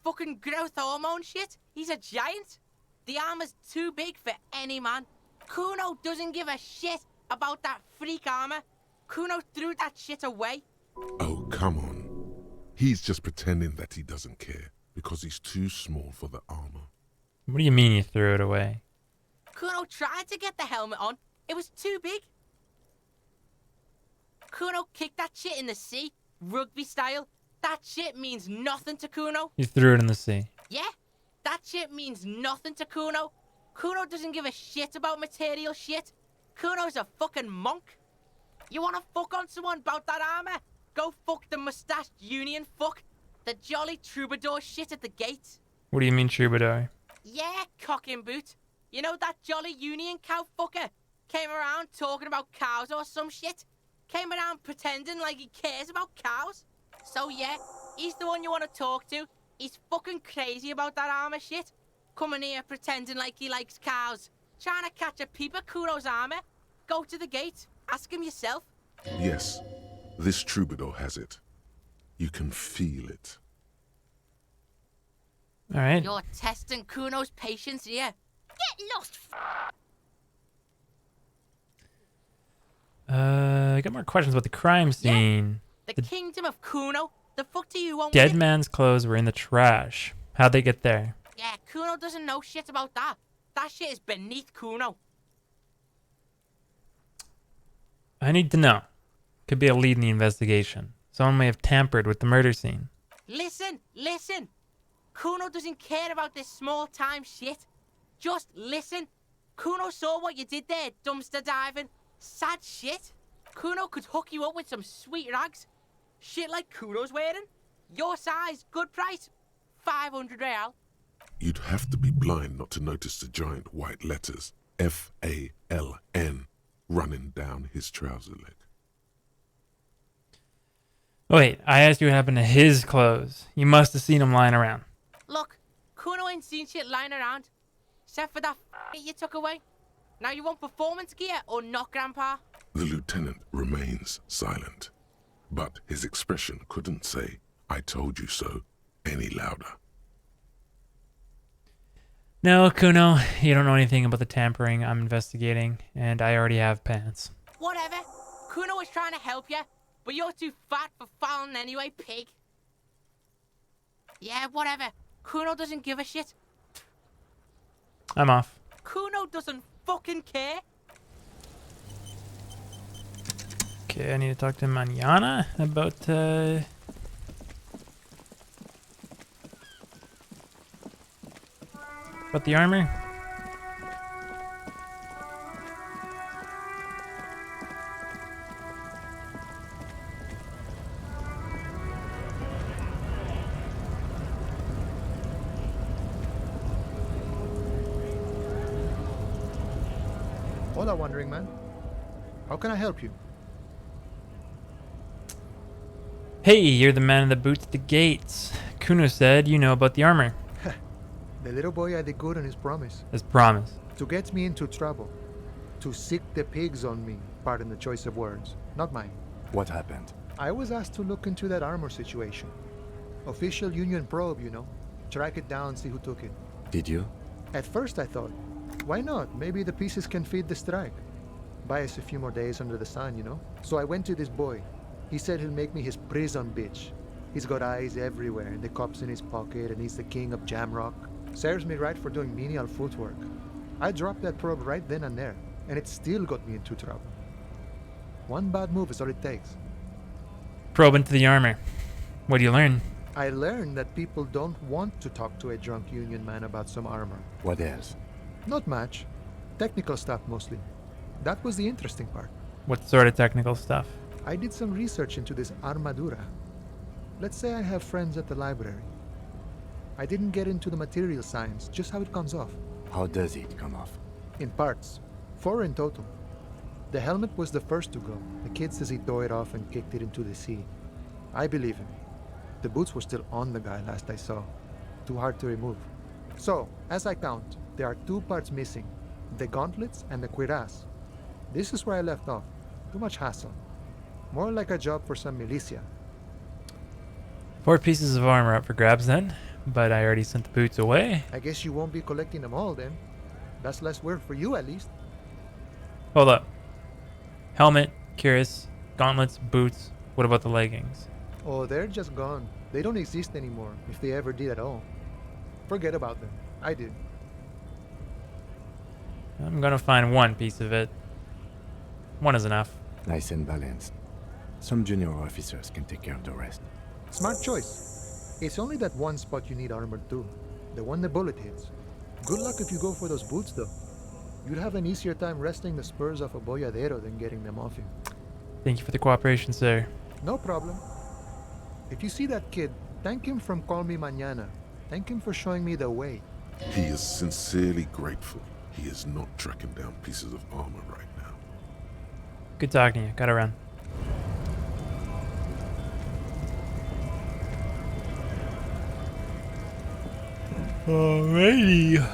Fucking growth hormone shit. He's a giant. The armor's too big for any man. Kuno doesn't give a shit about that freak armor. Kuno threw that shit away. Oh, come on. He's just pretending that he doesn't care because he's too small for the armor. What do you mean you threw it away? Kuno tried to get the helmet on. It was too big. Kuno kicked that shit in the sea, rugby style. That shit means nothing to Kuno. You threw it in the sea. Yeah, that shit means nothing to Kuno. Kuno doesn't give a shit about material shit. Kuno's a fucking monk. You wanna fuck on someone about that armor? Go fuck the mustached union fuck. The jolly troubadour shit at the gate. What do you mean troubadour? Yeah, cock and boot. You know that jolly union cow fucker? Came around talking about cows or some shit. Came around pretending like he cares about cows. So yeah, he's the one you want to talk to. He's fucking crazy about that armor shit. Coming here pretending like he likes cows. Trying to catch a peep at Kuno's armor. Go to the gate. Ask him yourself. Yes, this troubadour has it. You can feel it. All right. You're testing Kuno's patience here. Get lost. I got more questions about the crime scene. The kingdom of Kuno. The fuck do you want Dead with it? man's clothes were in the trash. How'd they get there? Yeah, Kuno doesn't know shit about that. That shit is beneath Kuno. I need to know. Could be a lead in the investigation. Someone may have tampered with the murder scene. Listen. Kuno doesn't care about this small-time shit. Just listen. Kuno saw what you did there, dumpster diving. Sad shit. Kuno could hook you up with some sweet rags. Shit like Kuno's wearing. Your size, good price. 500 real. You'd have to be blind not to notice the giant white letters FALN running down his trouser leg. Oh, wait, I asked you what happened to his clothes. You must have seen them lying around. Look, Kuno ain't seen shit lying around. Except for that you took away. Now you want performance gear or not, Grandpa? The lieutenant remains silent, but his expression couldn't say, "I told you so," any louder. No, Kuno, you don't know anything about the tampering I'm investigating, and I already have pants. Whatever. Kuno was trying to help you, but you're too fat for fouling anyway, pig. Yeah, whatever. Kuno doesn't give a shit. I'm off. Kuno doesn't fucking care. Okay, I need to talk to Manana about, about the armor. Hola, Wandering Man. How can I help you? Hey, you're the man in the boots at the gates. Kuno said you know about the armor. The little boy had the good on his promise. As promised. To get me into trouble. To sick the pigs on me. Pardon the choice of words. Not mine. What happened? I was asked to look into that armor situation. Official Union probe, you know. Track it down, see who took it. Did you? At first I thought, why not? Maybe the pieces can feed the strike. Buy us a few more days under the sun, you know? So I went to this boy. He said he'll make me his prison bitch. He's got eyes everywhere, and the cups in his pocket, and he's the king of Jamrock. Serves me right for doing menial footwork. I dropped that probe right then and there, and it still got me into trouble. One bad move is all it takes. Probe into the armor. What do you learn? I learned that people don't want to talk to a drunk Union man about some armor. What else? Not much. Technical stuff mostly. That was the interesting part. What sort of technical stuff? I did some research into this armadura. Let's say I have friends at the library. I didn't get into the material science, just how it comes off. How does it come off? In parts. 4 in total. The helmet was the first to go. The kid says he tore it off and kicked it into the sea. I believe him. The boots were still on the guy last I saw. Too hard to remove. So, as I count, there are 2 parts missing. The gauntlets and the cuirass. This is where I left off. Too much hassle. More like a job for some militia. 4 pieces of armor up for grabs then, but I already sent the boots away. I guess you won't be collecting them all then. That's less work for you at least. Hold up. Helmet, cuirass, gauntlets, boots. What about the leggings? Oh, they're just gone. They don't exist anymore, if they ever did at all. Forget about them. I did. I'm gonna find 1 piece of it. 1 is enough. Nice and balanced. Some junior officers can take care of the rest. Smart choice. It's only that one spot you need armored too. The one the bullet hits. Good luck if you go for those boots though. You'd have an easier time wresting the spurs off a boyadero than getting them off him. Thank you for the cooperation, sir. No problem. If you see that kid, thank him from Call Me Mañana. Thank him for showing me the way. He is sincerely grateful he is not tracking down pieces of armor right now. Good talking to you. Gotta run. Alrighty.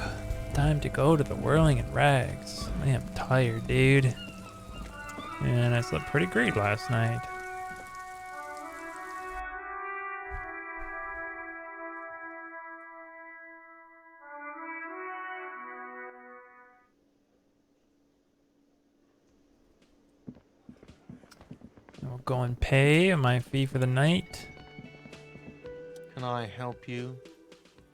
Time to go to the Whirling in Rags. I am tired, dude. And I slept pretty great last night. I'll go and pay my fee for the night. Can I help you?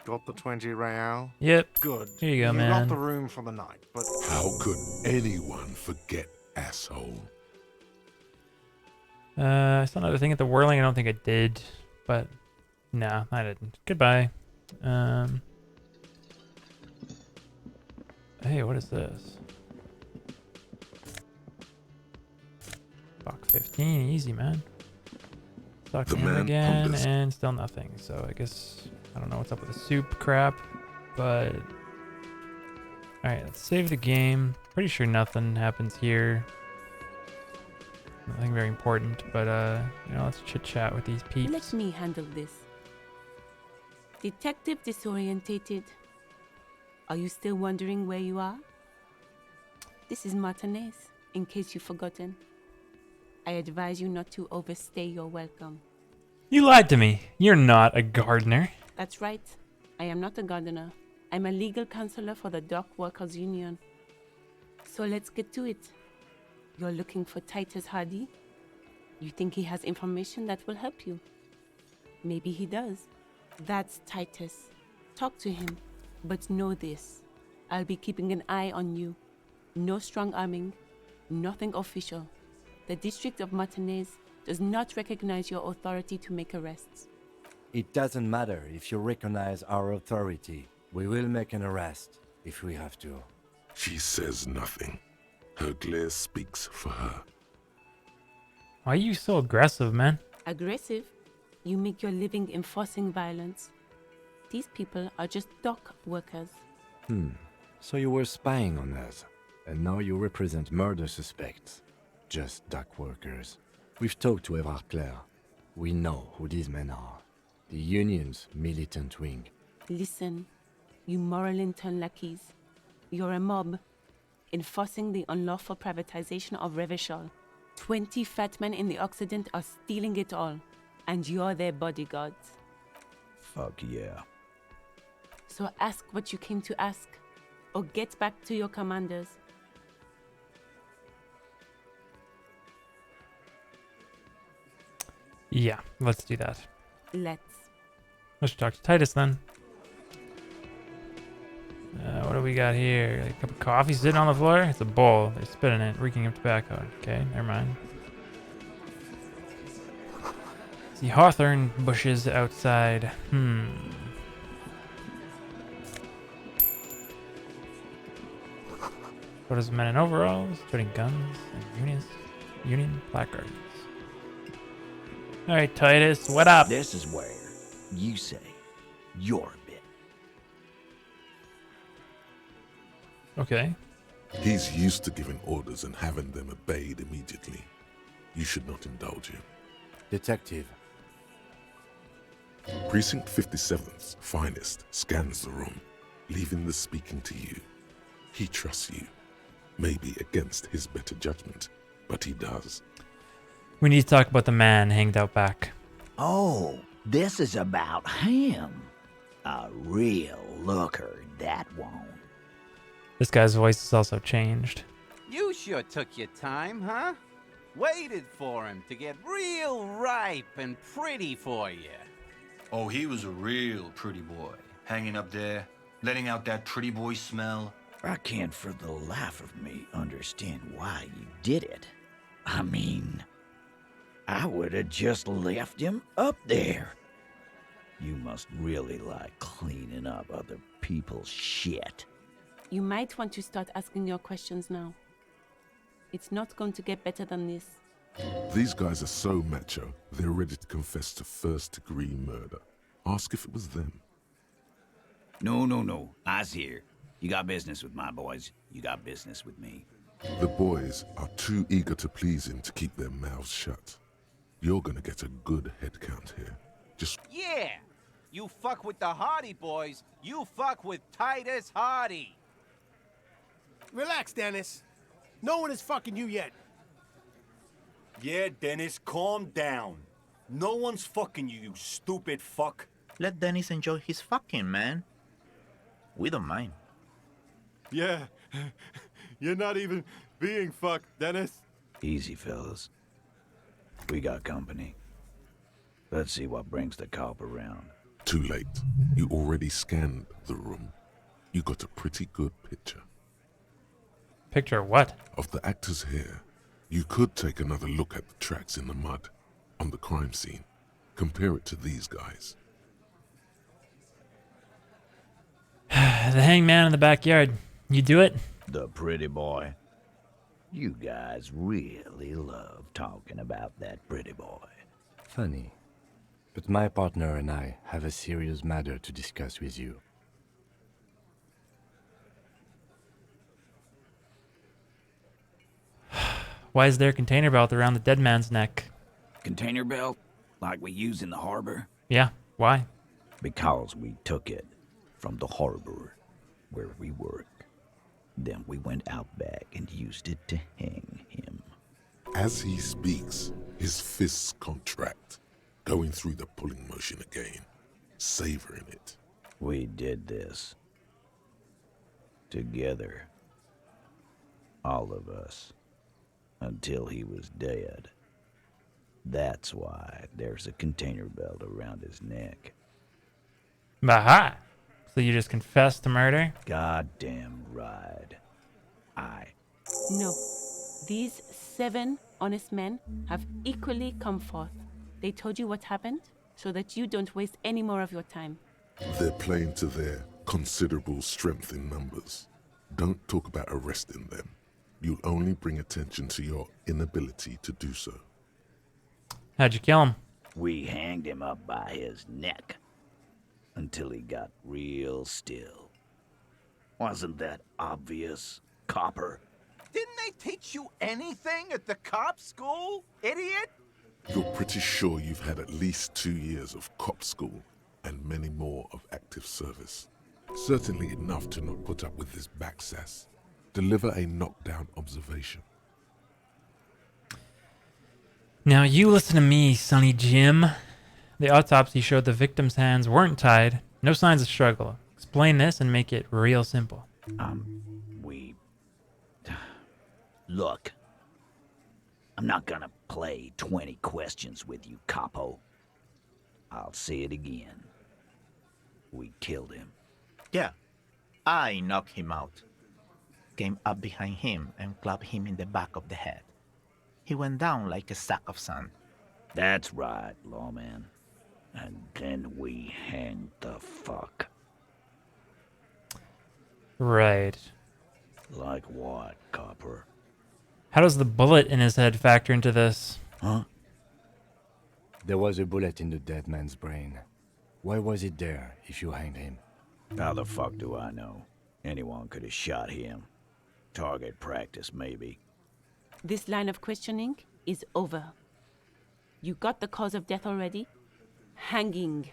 Got the 20 real? Yep. Good. Here you go, You man. got the room for the night, but How could anyone forget, asshole? I saw another thing at the Whirling. I don't think I did, but no, I didn't. Goodbye. Hey, what is this? Buck 15, easy, man. Talk to The him man again, ponders. and still nothing. So I guess I don't know what's up with the soup crap, but all right, let's save the game. Pretty sure nothing happens here. Nothing very important, but let's chit chat with these peeps. Let me handle this. Detective disorientated. Are you still wondering where you are? This is Martinez, in case you've forgotten. I advise you not to overstay your welcome. You lied to me. You're not a gardener. That's right. I am not a gardener. I'm a legal counselor for the Dock Workers Union. So let's get to it. You're looking for Titus Hardie? You think he has information that will help you? Maybe he does. That's Titus. Talk to him. But know this. I'll be keeping an eye on you. No strong arming. Nothing official. The District of Martinez does not recognize your authority to make arrests. It doesn't matter if you recognize our authority. We will make an arrest if we have to. She says nothing. Her glare speaks for her. Why are you so aggressive, man? Aggressive? You make your living enforcing violence. These people are just dock workers. So you were spying on us, and now you represent murder suspects. Just dock workers. We've talked to Evrard Claire. We know who these men are. The Union's militant wing. Listen, you moral intern lackeys. You're a mob, enforcing the unlawful privatization of Revachol. 20 fat men in the Occident are stealing it all, and you're their bodyguards. Fuck yeah. So ask what you came to ask, or get back to your commanders. Yeah, let's do that. Let's talk to Titus then. What do we got here? A cup of coffee sitting on the floor? It's a bowl. They're spitting it, reeking of tobacco. Okay, never mind. See hawthorn bushes outside. Photos of men in overalls, toting guns, and Union placards. Alright, Titus, what up? This is where you say your bit. Okay. He's used to giving orders and having them obeyed immediately. You should not indulge him. Detective. Precinct 57's finest scans the room, leaving the speaking to you. He trusts you. Maybe against his better judgment, but he does. We need to talk about the man hanged out back. Oh, this is about him. A real looker, that won't. This guy's voice has also changed. You sure took your time, huh? Waited for him to get real ripe and pretty for you. Oh, he was a real pretty boy. Hanging up there, letting out that pretty boy smell. I can't for the life of me understand why you did it. I mean, I would have just left him up there. You must really like cleaning up other people's shit. You might want to start asking your questions now. It's not going to get better than this. These guys are so macho, they're ready to confess to first-degree murder. Ask if it was them. No. I's here. You got business with my boys. You got business with me. The boys are too eager to please him to keep their mouths shut. You're gonna get a good head count here. Just... Yeah! You fuck with the Hardie boys, you fuck with Titus Hardie. Relax, Dennis. No one is fucking you yet. Yeah, Dennis, calm down. No one's fucking you, you stupid fuck. Let Dennis enjoy his fucking, man. We don't mind. Yeah, you're not even being fucked, Dennis. Easy, fellas. We got company. Let's see what brings the cop around. Too late. You already scanned the room. You got a pretty good picture. Picture what? Of the actors here. You could take another look at the tracks in the mud, on the crime scene. Compare it to these guys. The hangman in the backyard. You do it? The pretty boy. You guys really love talking about that pretty boy. Funny. But my partner and I have a serious matter to discuss with you. Why is there a container belt around the dead man's neck? Container belt, like we use in the harbor? Yeah, why? Because we took it from the harbor where we work. Then we went out back and used it to hang him. As he speaks, his fists contract, going through the pulling motion again, savoring it. We did this. Together. All of us. Until he was dead. That's why there's a container belt around his neck. Aha! So you just confessed to murder? Goddamn right. No. These 7 honest men have equally come forth. They told you what happened so that you don't waste any more of your time. They're playing to their considerable strength in numbers. Don't talk about arresting them. You'll only bring attention to your inability to do so. How'd you kill him? We hanged him up by his neck until he got real still. Wasn't that obvious, Copper? Didn't they teach you anything at the cop school, idiot? You're pretty sure you've had at least 2 years of cop school and many more of active service. Certainly enough to not put up with this backsass. Deliver a knockdown observation. Now you listen to me, Sonny Jim. The autopsy showed the victim's hands weren't tied. No signs of struggle. Explain this and make it real simple. Look. I'm not gonna play 20 questions with you, Capo. I'll say it again. We killed him. Yeah, I knocked him out. Came up behind him and clubbed him in the back of the head. He went down like a sack of sand. That's right, lawman. And then we hanged the fuck. Right. Like what, Copper? How does the bullet in his head factor into this? Huh? There was a bullet in the dead man's brain. Why was it there if you hanged him? How the fuck do I know? Anyone could have shot him. Target practice, maybe. This line of questioning is over. You got the cause of death already? Hanging.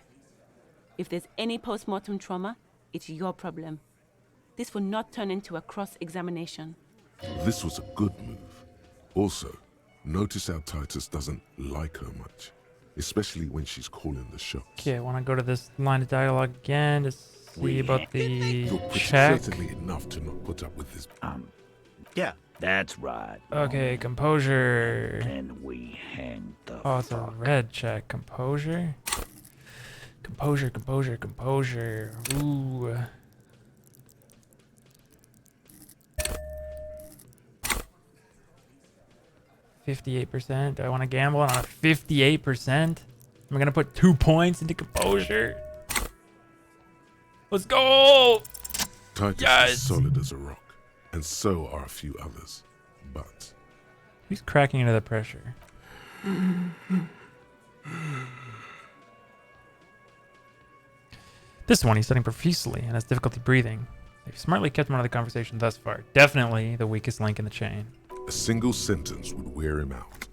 If there's any post-mortem trauma, it's your problem. This will not turn into a cross-examination. This was a good move. Also, notice how Titus doesn't like her much, especially when she's calling the shots. Okay, I want to go to this line of dialogue again to see about the You're pretty check. certainly enough to not put up with this. Yeah, that's right. Okay, composure. And we hanged the Oh, it's a red check. Composure? Composure, composure, composure. Ooh. $58%. Do I want to gamble on a 58%? I'm going to put 2 points into composure. Let's go! Titus is solid as a rock, and so are a few others. But Who's cracking under the pressure? This one, he's studying profusely and has difficulty breathing. They've smartly kept him out of the conversation thus far. Definitely the weakest link in the chain. a single sentence would wear him out.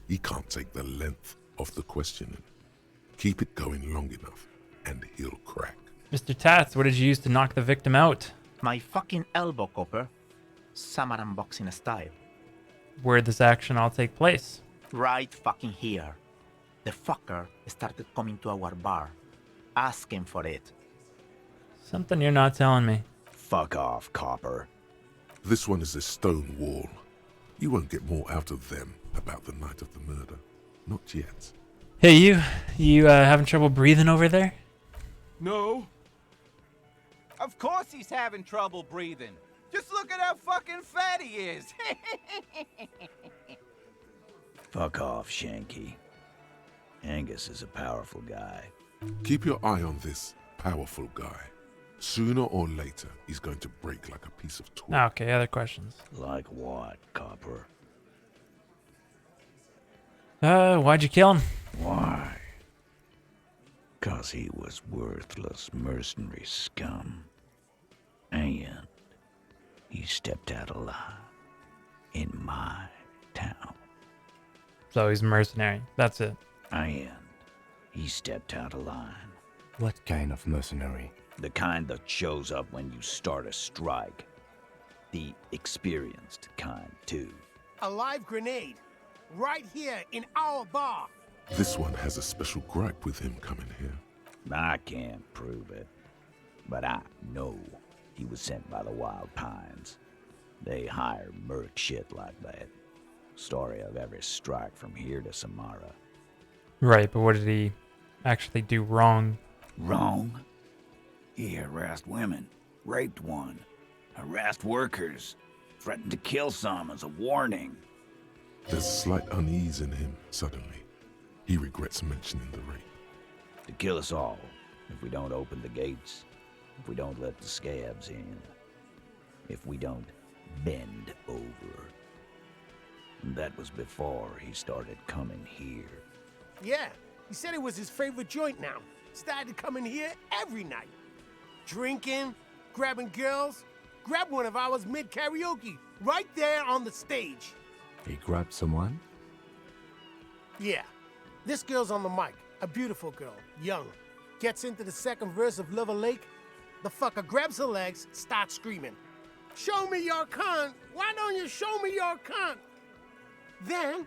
He can't take the length of the questioning. Keep it going long enough, and he'll crack. Mr. Tats, what did you use to knock the victim out? My fucking elbow, Copper. Samaran boxing style. Where'd this action all take place? Right fucking here. The fucker started coming to our bar, asking for it. Something you're not telling me. Fuck off, Copper. This one is a stone wall. You won't get more out of them about the night of the murder. Not yet. Hey, you having trouble breathing over there? No. Of course he's having trouble breathing. Just look at how fucking fat he is. Fuck off, Shanky. Angus is a powerful guy. Keep your eye on this powerful guy. Sooner or later, he's going to break like a piece of twine. Okay, other questions. Like what, Copper? Why'd you kill him? Why? 'Cause he was worthless mercenary scum. And he stepped out alive in my town. So he's a mercenary. That's it. And he stepped out of line. What kind of mercenary? The kind that shows up when you start a strike. The experienced kind, too. A live grenade. Right here in our bar. This one has a special gripe with him coming here. I can't prove it, but I know he was sent by the Wild Pines. They hire merc shit like that. Story of every strike from here to Samara. Right, but what did he actually do wrong? Wrong? He harassed women, raped one, harassed workers, threatened to kill some as a warning. There's a slight unease in him, suddenly. He regrets mentioning the rape. To kill us all, if we don't open the gates, if we don't let the scabs in, if we don't bend over. And that was before he started coming here. Yeah, he said it was his favorite joint now. Started coming here every night. Drinking, grabbing girls. Grabbed one of ours mid-karaoke, right there on the stage. He grabbed someone? Yeah. This girl's on the mic. A beautiful girl, young. Gets into the second verse of Lover Lake. The fucker grabs her legs, starts screaming. Show me your cunt! Why don't you show me your cunt? Then,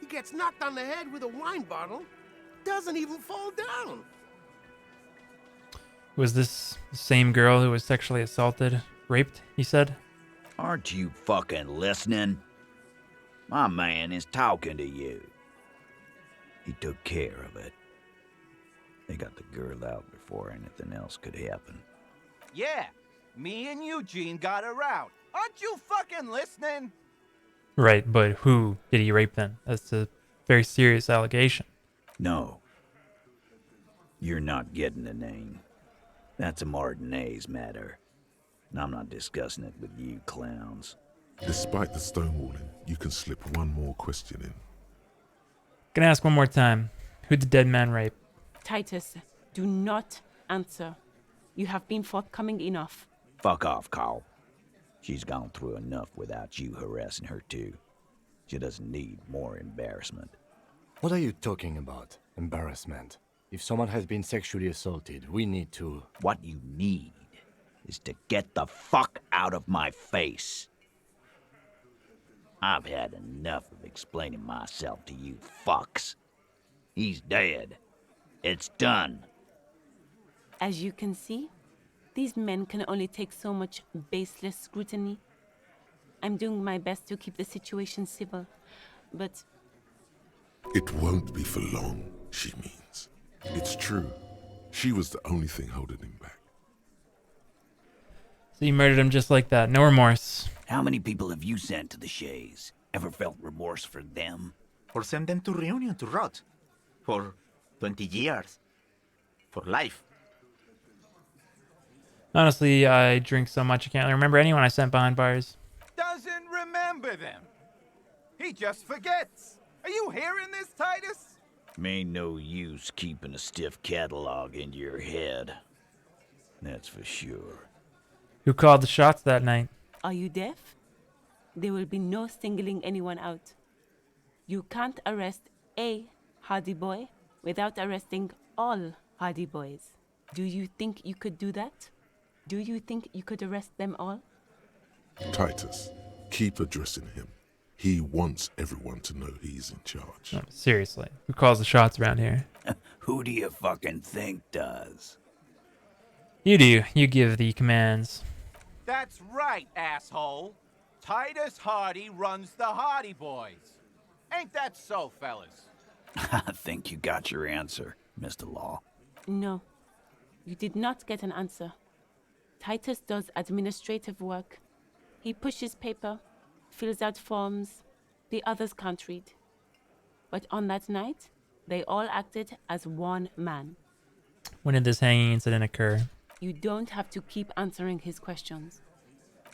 he gets knocked on the head with a wine bottle. Doesn't even fall down. Was this the same girl who was sexually assaulted, raped, he said? Aren't you fucking listening? My man is talking to you. He took care of it. They got the girl out before anything else could happen. Yeah, me and Eugene got her out. Aren't you fucking listening? Right, but who did he rape then? That's a very serious allegation. No. You're not getting the name. That's a Martinez matter. And I'm not discussing it with you clowns. Despite the stonewalling, you can slip one more question in. Gonna ask one more time. Who did dead man rape? Titus, do not answer. You have been forthcoming enough. Fuck off, Carl. She's gone through enough without you harassing her too. She doesn't need more embarrassment. What are you talking about? Embarrassment? If someone has been sexually assaulted, we need to... What you need is to get the fuck out of my face. I've had enough of explaining myself to you fucks. He's dead. It's done. As you can see, these men can only take so much baseless scrutiny. I'm doing my best to keep the situation civil, but... It won't be for long, she means. It's true. She was the only thing holding him back. So you murdered him just like that. No remorse. How many people have you sent to the Shays? Ever felt remorse for them? Or send them to Reunion to rot. For 20 years. For life. Honestly, I drink so much I can't remember anyone I sent behind bars. Doesn't remember them. He just forgets. Are you hearing this, Titus? Ain't no use keeping a stiff catalog in your head. That's for sure. Who called the shots that night? Are you deaf? There will be no singling anyone out. You can't arrest a Hardie boy without arresting all Hardie boys. Do you think you could do that? Do you think you could arrest them all? Titus, keep addressing him. He wants everyone to know he's in charge. No, seriously. Who calls the shots around here? Who do you fucking think does? You do. You give the commands. That's right, asshole. Titus Hardie runs the Hardie Boys. Ain't that so, fellas? I think you got your answer, Mr. Law. No, you did not get an answer. Titus does administrative work. He pushes paper, fills out forms. The others can't read. But on that night, they all acted as one man. When did this hanging incident occur? You don't have to keep answering his questions.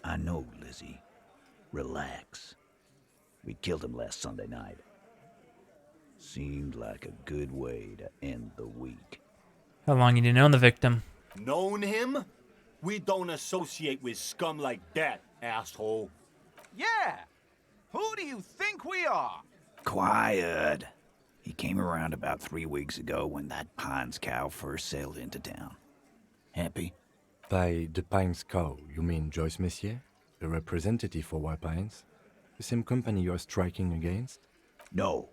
I know, Lizzie. Relax. We killed him last Sunday night. Seemed like a good way to end the week. How long you known the victim? Known him? We don't associate with scum like that, asshole. Yeah. Who do you think we are? Quiet. He came around about 3 weeks ago when that Pines cow first sailed into town. Happy? By the Pines cow, you mean Joyce Messier? The representative for White Pines? The same company you're striking against? No.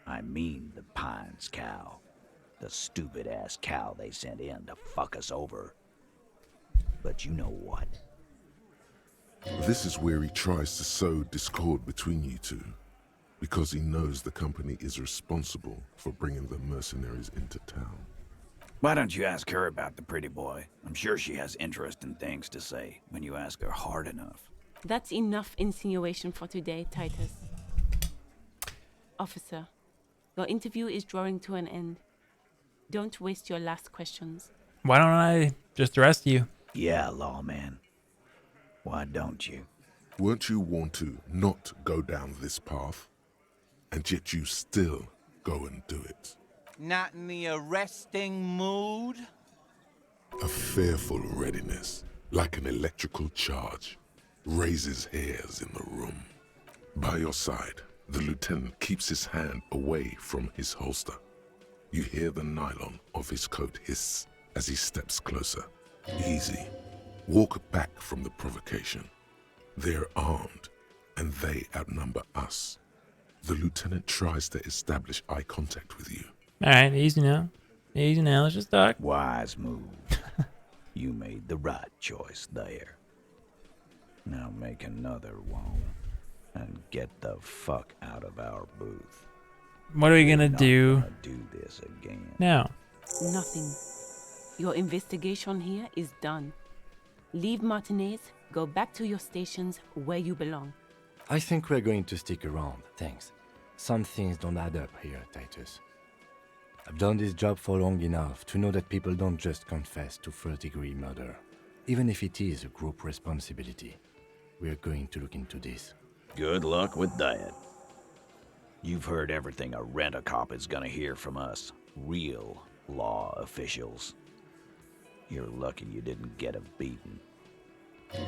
I mean the Pines cow. The stupid-ass cow they sent in to fuck us over. But you know what? This is where he tries to sow discord between you two, because he knows the company is responsible for bringing the mercenaries into town. Why don't you ask her about the pretty boy? I'm sure she has interesting things to say when you ask her hard enough. That's enough insinuation for today, Titus. Officer, your interview is drawing to an end. Don't waste your last questions. Why don't I just arrest you? Yeah, lawman. Why don't you? Weren't you warned to not go down this path? And yet you still go and do it. Not in the arresting mood? A fearful readiness, like an electrical charge, raises hairs in the room. By your side, the lieutenant keeps his hand away from his holster. You hear the nylon of his coat hiss as he steps closer. Easy. Walk back from the provocation. They're armed, and they outnumber us. The lieutenant tries to establish eye contact with you. Alright, easy now. Easy now, let's just talk. Wise move. You made the right choice there. Now make another one, and get the fuck out of our booth. What are we gonna do? Gonna do this again. Now. Nothing. Your investigation here is done. Leave Martinez, go back to your stations where you belong. I think we're going to stick around, thanks. Some things don't add up here, Titus. I've done this job for long enough to know that people don't just confess to first-degree murder, even if it is a group responsibility. We're going to look into this. Good luck with that. You've heard everything a rent-a-cop is gonna hear from us, real law officials. You're lucky you didn't get a beating.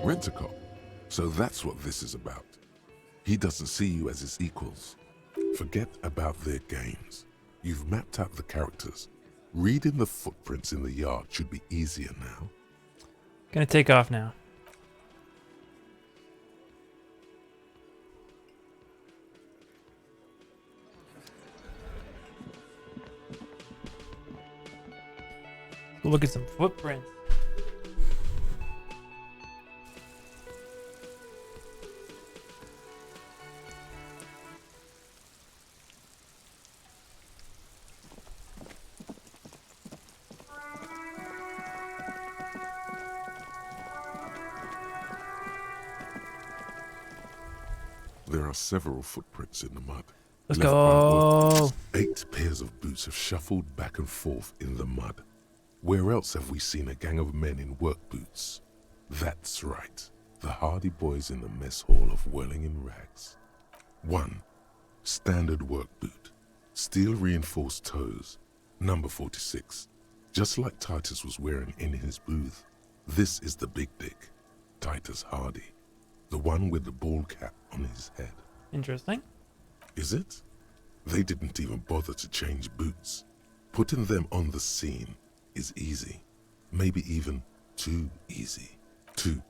Rent-a-cop? So that's what this is about. He doesn't see you as his equals. Forget about their games. You've mapped out the characters. Reading the footprints in the yard should be easier now. Gonna take off now. Go look at some footprints. There are several footprints in the mud. Let's Left by go. workers. 8 pairs of boots have shuffled back and forth in the mud. Where else have we seen a gang of men in work boots? That's right, the Hardie boys in the mess hall of Whirling in Rags. 1. Standard work boot. Steel reinforced toes. Number 46. Just like Titus was wearing in his booth. This is the big dick, Titus Hardie. The one with the bald cap on his head. Interesting. Is it? They didn't even bother to change boots. Putting them on the scene is easy. Maybe even too easy. 2.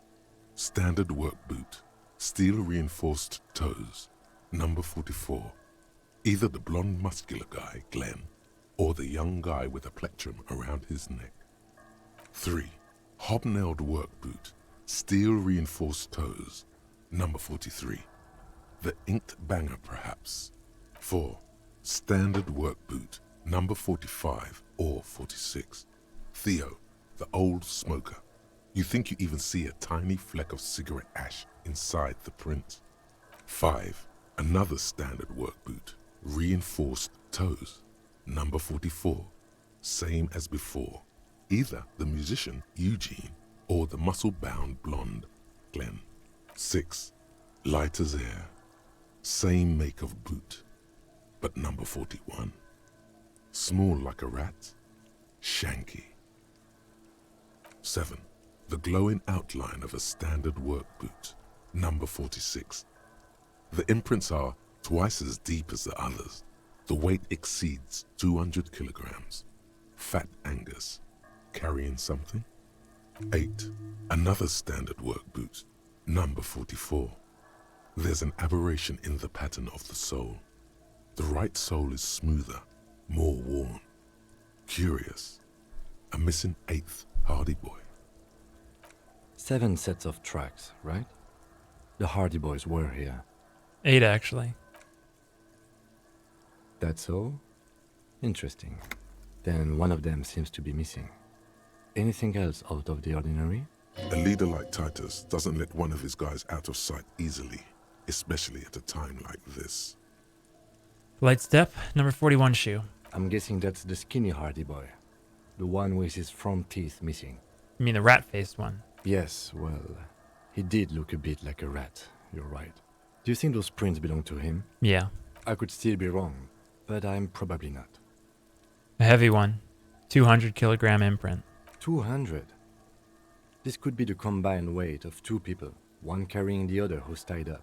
Standard work boot. Steel reinforced toes. Number 44. Either the blonde muscular guy, Glenn, or the young guy with a plectrum around his neck. 3. Hobnailed work boot. Steel reinforced toes. Number 43. The inked banger, perhaps. 4. Standard work boot. Number 45 or 46. Theo, the old smoker. You think you even see a tiny fleck of cigarette ash inside the print. 5. Another standard work boot. Reinforced toes. Number 44. Same as before. Either the musician, Eugene, or the muscle-bound blonde, Glenn. 6. Light as air. Same make of boot, but number 41. Small like a rat, shanky. 7. The glowing outline of a standard work boot, number 46. The imprints are twice as deep as the others. The weight exceeds 200 kilograms. Fat Angus. Carrying something? 8. Another standard work boot. Number 44. There's an aberration in the pattern of the sole. The right sole is smoother, more worn. Curious. A missing 8th Hardie boy. 7 sets of tracks, right? The Hardie boys were here. 8, actually. That's all? Interesting. Then one of them seems to be missing. Anything else out of the ordinary? A leader like Titus doesn't let one of his guys out of sight easily, especially at a time like this. Light step, number 41 shoe. I'm guessing that's the skinny Hardie boy. The one with his front teeth missing. You mean the rat-faced one? Yes, well, he did look a bit like a rat. You're right. Do you think those prints belong to him? Yeah. I could still be wrong, but I'm probably not. A heavy one. 200 kilogram imprint. 200? This could be the combined weight of 2 people, one carrying the other who's tied up.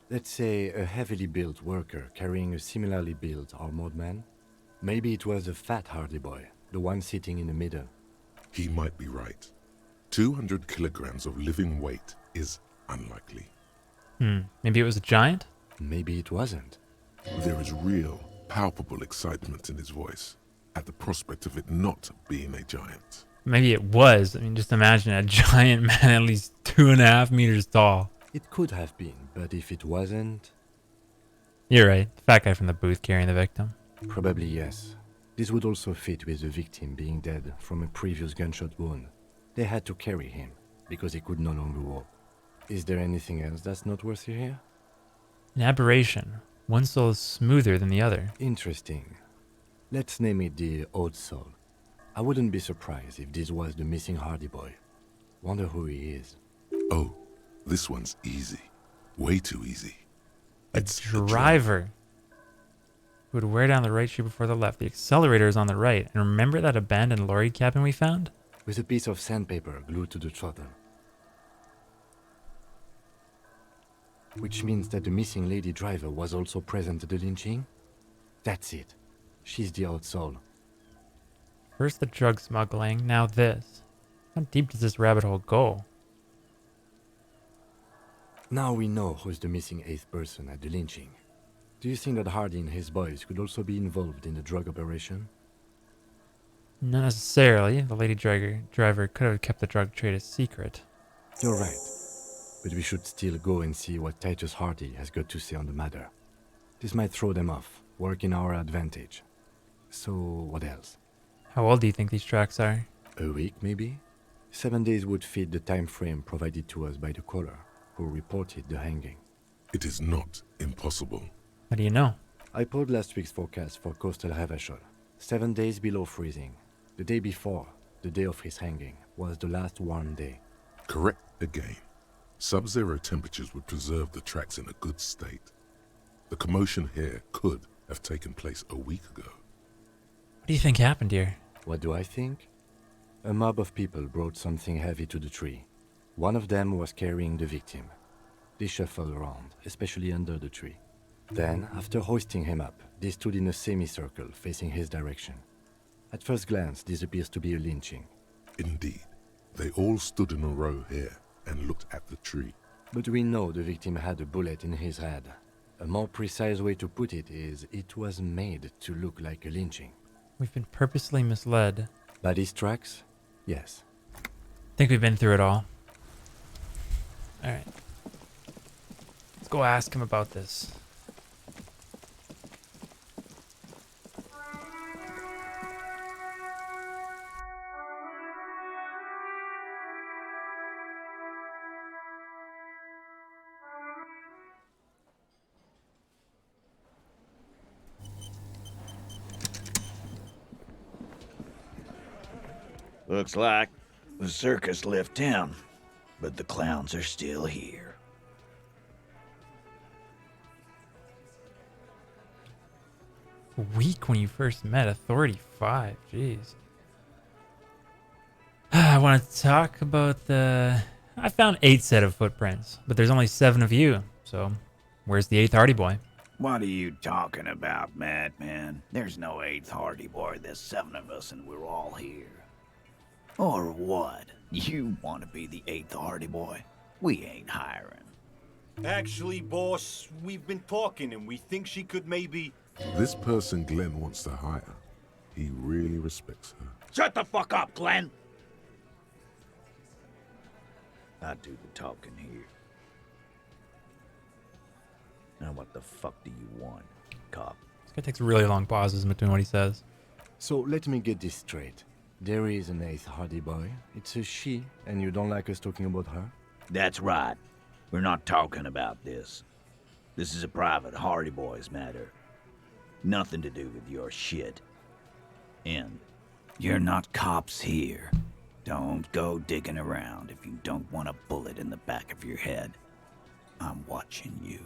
Let's say a heavily built worker carrying a similarly built armored man. Maybe it was the fat Hardie boy, the one sitting in the middle. He might be right. 200 kilograms of living weight is unlikely. Maybe it was a giant? Maybe it wasn't. There is real, palpable excitement in his voice at the prospect of it not being a giant. Maybe it was. I mean, just imagine a giant man at least 2.5 meters tall. It could have been, but if it wasn't... You're right. The fat guy from the booth carrying the victim. Probably yes. This would also fit with the victim being dead from a previous gunshot wound. They had to carry him, because he could no longer walk. Is there anything else that's noteworthy here? An aberration. One sole is smoother than the other. Interesting. Let's name it the odd sole. I wouldn't be surprised if this was the missing Hardie boy. Wonder who he is. Oh, this one's easy. Way too easy. It's a driver. Who would wear down the right shoe before the left. The accelerator is on the right. And remember that abandoned lorry cabin we found? With a piece of sandpaper glued to the throttle. Which means that the missing lady driver was also present at the lynching? That's it. She's the odd soul. First the drug smuggling, now this. How deep does this rabbit hole go? Now we know who's the missing 8th person at the lynching. Do you think that Hardie and his boys could also be involved in the drug operation? Not necessarily. The lady driver could have kept the drug trade a secret. You're right. But we should still go and see what Titus Hardie has got to say on the matter. This might throw them off, work in our advantage. So, what else? How old do you think these tracks are? A week, maybe? 7 days would fit the time frame provided to us by the caller, who reported the hanging. It is not impossible. How do you know? I pulled last week's forecast for coastal Havashol. 7 days below freezing. The day before, the day of his hanging, was the last warm day. Correct again. Sub-zero temperatures would preserve the tracks in a good state. The commotion here could have taken place a week ago. What do you think happened here? What do I think? A mob of people brought something heavy to the tree. One of them was carrying the victim. They shuffled around, especially under the tree. Then, after hoisting him up, they stood in a semicircle facing his direction. At first glance, this appears to be a lynching. Indeed. They all stood in a row here and looked at the tree. But we know the victim had a bullet in his head. A more precise way to put it is, it was made to look like a lynching. We've been purposely misled. By these tracks? Yes. I think we've been through it all. Alright. Let's go ask him about this. Looks like the circus left town, but the clowns are still here. A week when you first met, Authority 5, jeez. I want to talk about the... I found 8 set of footprints, but there's only 7 of you, so where's the 8th Hardie boy? What are you talking about, madman? There's no 8th Hardie boy. There's 7 of us and we're all here. Or what? You want to be the 8th Hardie boy? We ain't hiring. Actually, boss, we've been talking and we think she could maybe... This person Glenn wants to hire, he really respects her. Shut the fuck up, Glenn! I do the talking here. Now what the fuck do you want, cop? This guy takes really long pauses in between what he says. So let me get this straight. There is an 8th Hardie boy. It's a she, and you don't like us talking about her? That's right. We're not talking about this. This is a private Hardie Boys matter. Nothing to do with your shit. And you're not cops here. Don't go digging around if you don't want a bullet in the back of your head. I'm watching you.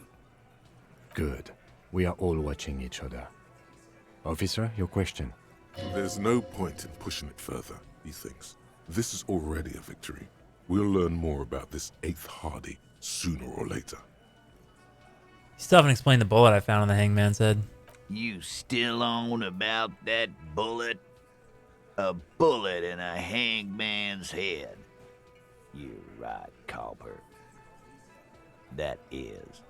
Good. We are all watching each other. Officer, your question. There's no point in pushing it further, he thinks. This is already a victory. We'll learn more about this 8th Hardie sooner or later. Still haven't explained the bullet I found on the hangman's head. You still on about that bullet? A bullet in a hangman's head. You're right, Copper. That is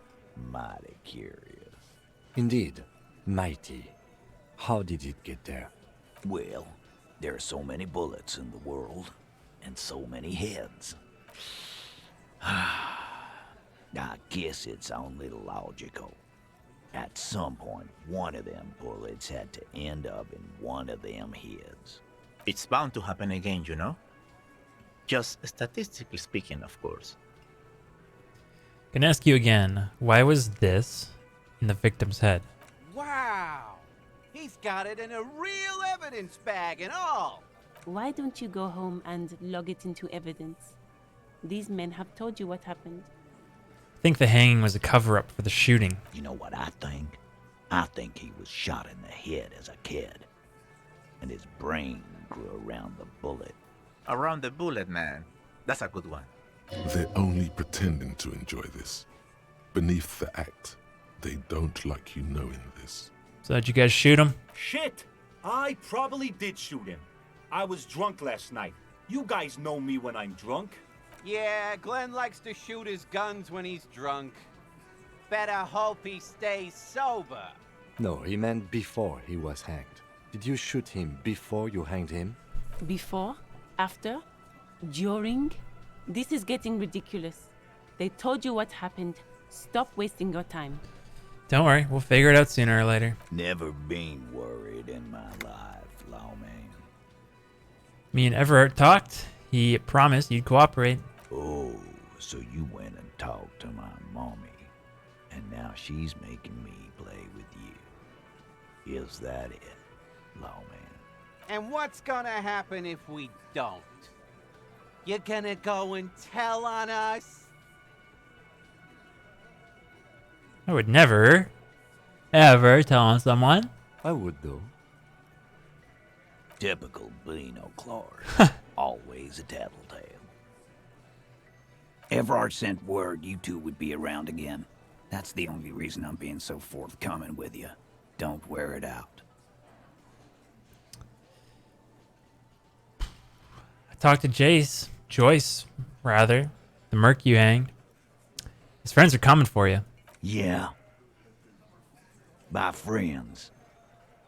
mighty curious. Indeed. Mighty. How did it get there? Well, there are so many bullets in the world, and so many heads. I guess it's only logical. At some point, one of them bullets had to end up in one of them heads. It's bound to happen again, you know? Just statistically speaking, of course. Gonna ask you again, why was this in the victim's head? Wow! He's got it in a real evidence bag and all! Why don't you go home and log it into evidence? These men have told you what happened. I think the hanging was a cover-up for the shooting. You know what I think? I think he was shot in the head as a kid, and his brain grew around the bullet. Around the bullet, man. That's a good one. They're only pretending to enjoy this. Beneath the act, they don't like you knowing this. So did you guys shoot him? Shit! I probably did shoot him. I was drunk last night. You guys know me when I'm drunk. Yeah, Glenn likes to shoot his guns when he's drunk. Better hope he stays sober. No, he meant before he was hanged. Did you shoot him before you hanged him? Before? After? During? This is getting ridiculous. They told you what happened. Stop wasting your time. Don't worry, we'll figure it out sooner or later. Never been worried in my life, lawman. Me and Everett talked. He promised you'd cooperate. Oh, so you went and talked to my mommy, and now she's making me play with you. Is that it, lawman? And what's gonna happen if we don't? You're gonna go and tell on us? I would never, ever tell on someone. I would, though. Typical Beano Clark. Always a tattletale. Everard sent word you two would be around again. That's the only reason I'm being so forthcoming with you. Don't wear it out. I talked to Joyce, rather, the merc you hanged. His friends are coming for you. Yeah. By friends,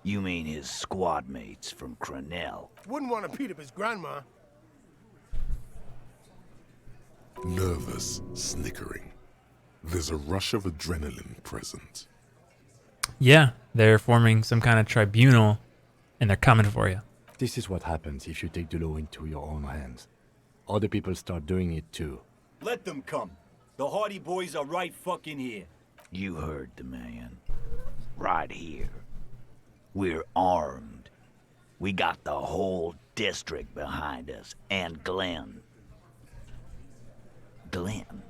you mean his squad mates from Crenell. Wouldn't want to beat up his grandma. Nervous, snickering. There's a rush of adrenaline present. Yeah, they're forming some kind of tribunal, and they're coming for you. This is what happens if you take the law into your own hands. Other people start doing it too. Let them come. The Hardie boys are right fucking here. You heard the man. Right here. We're armed. We got the whole district behind us, and Glenn. Glenn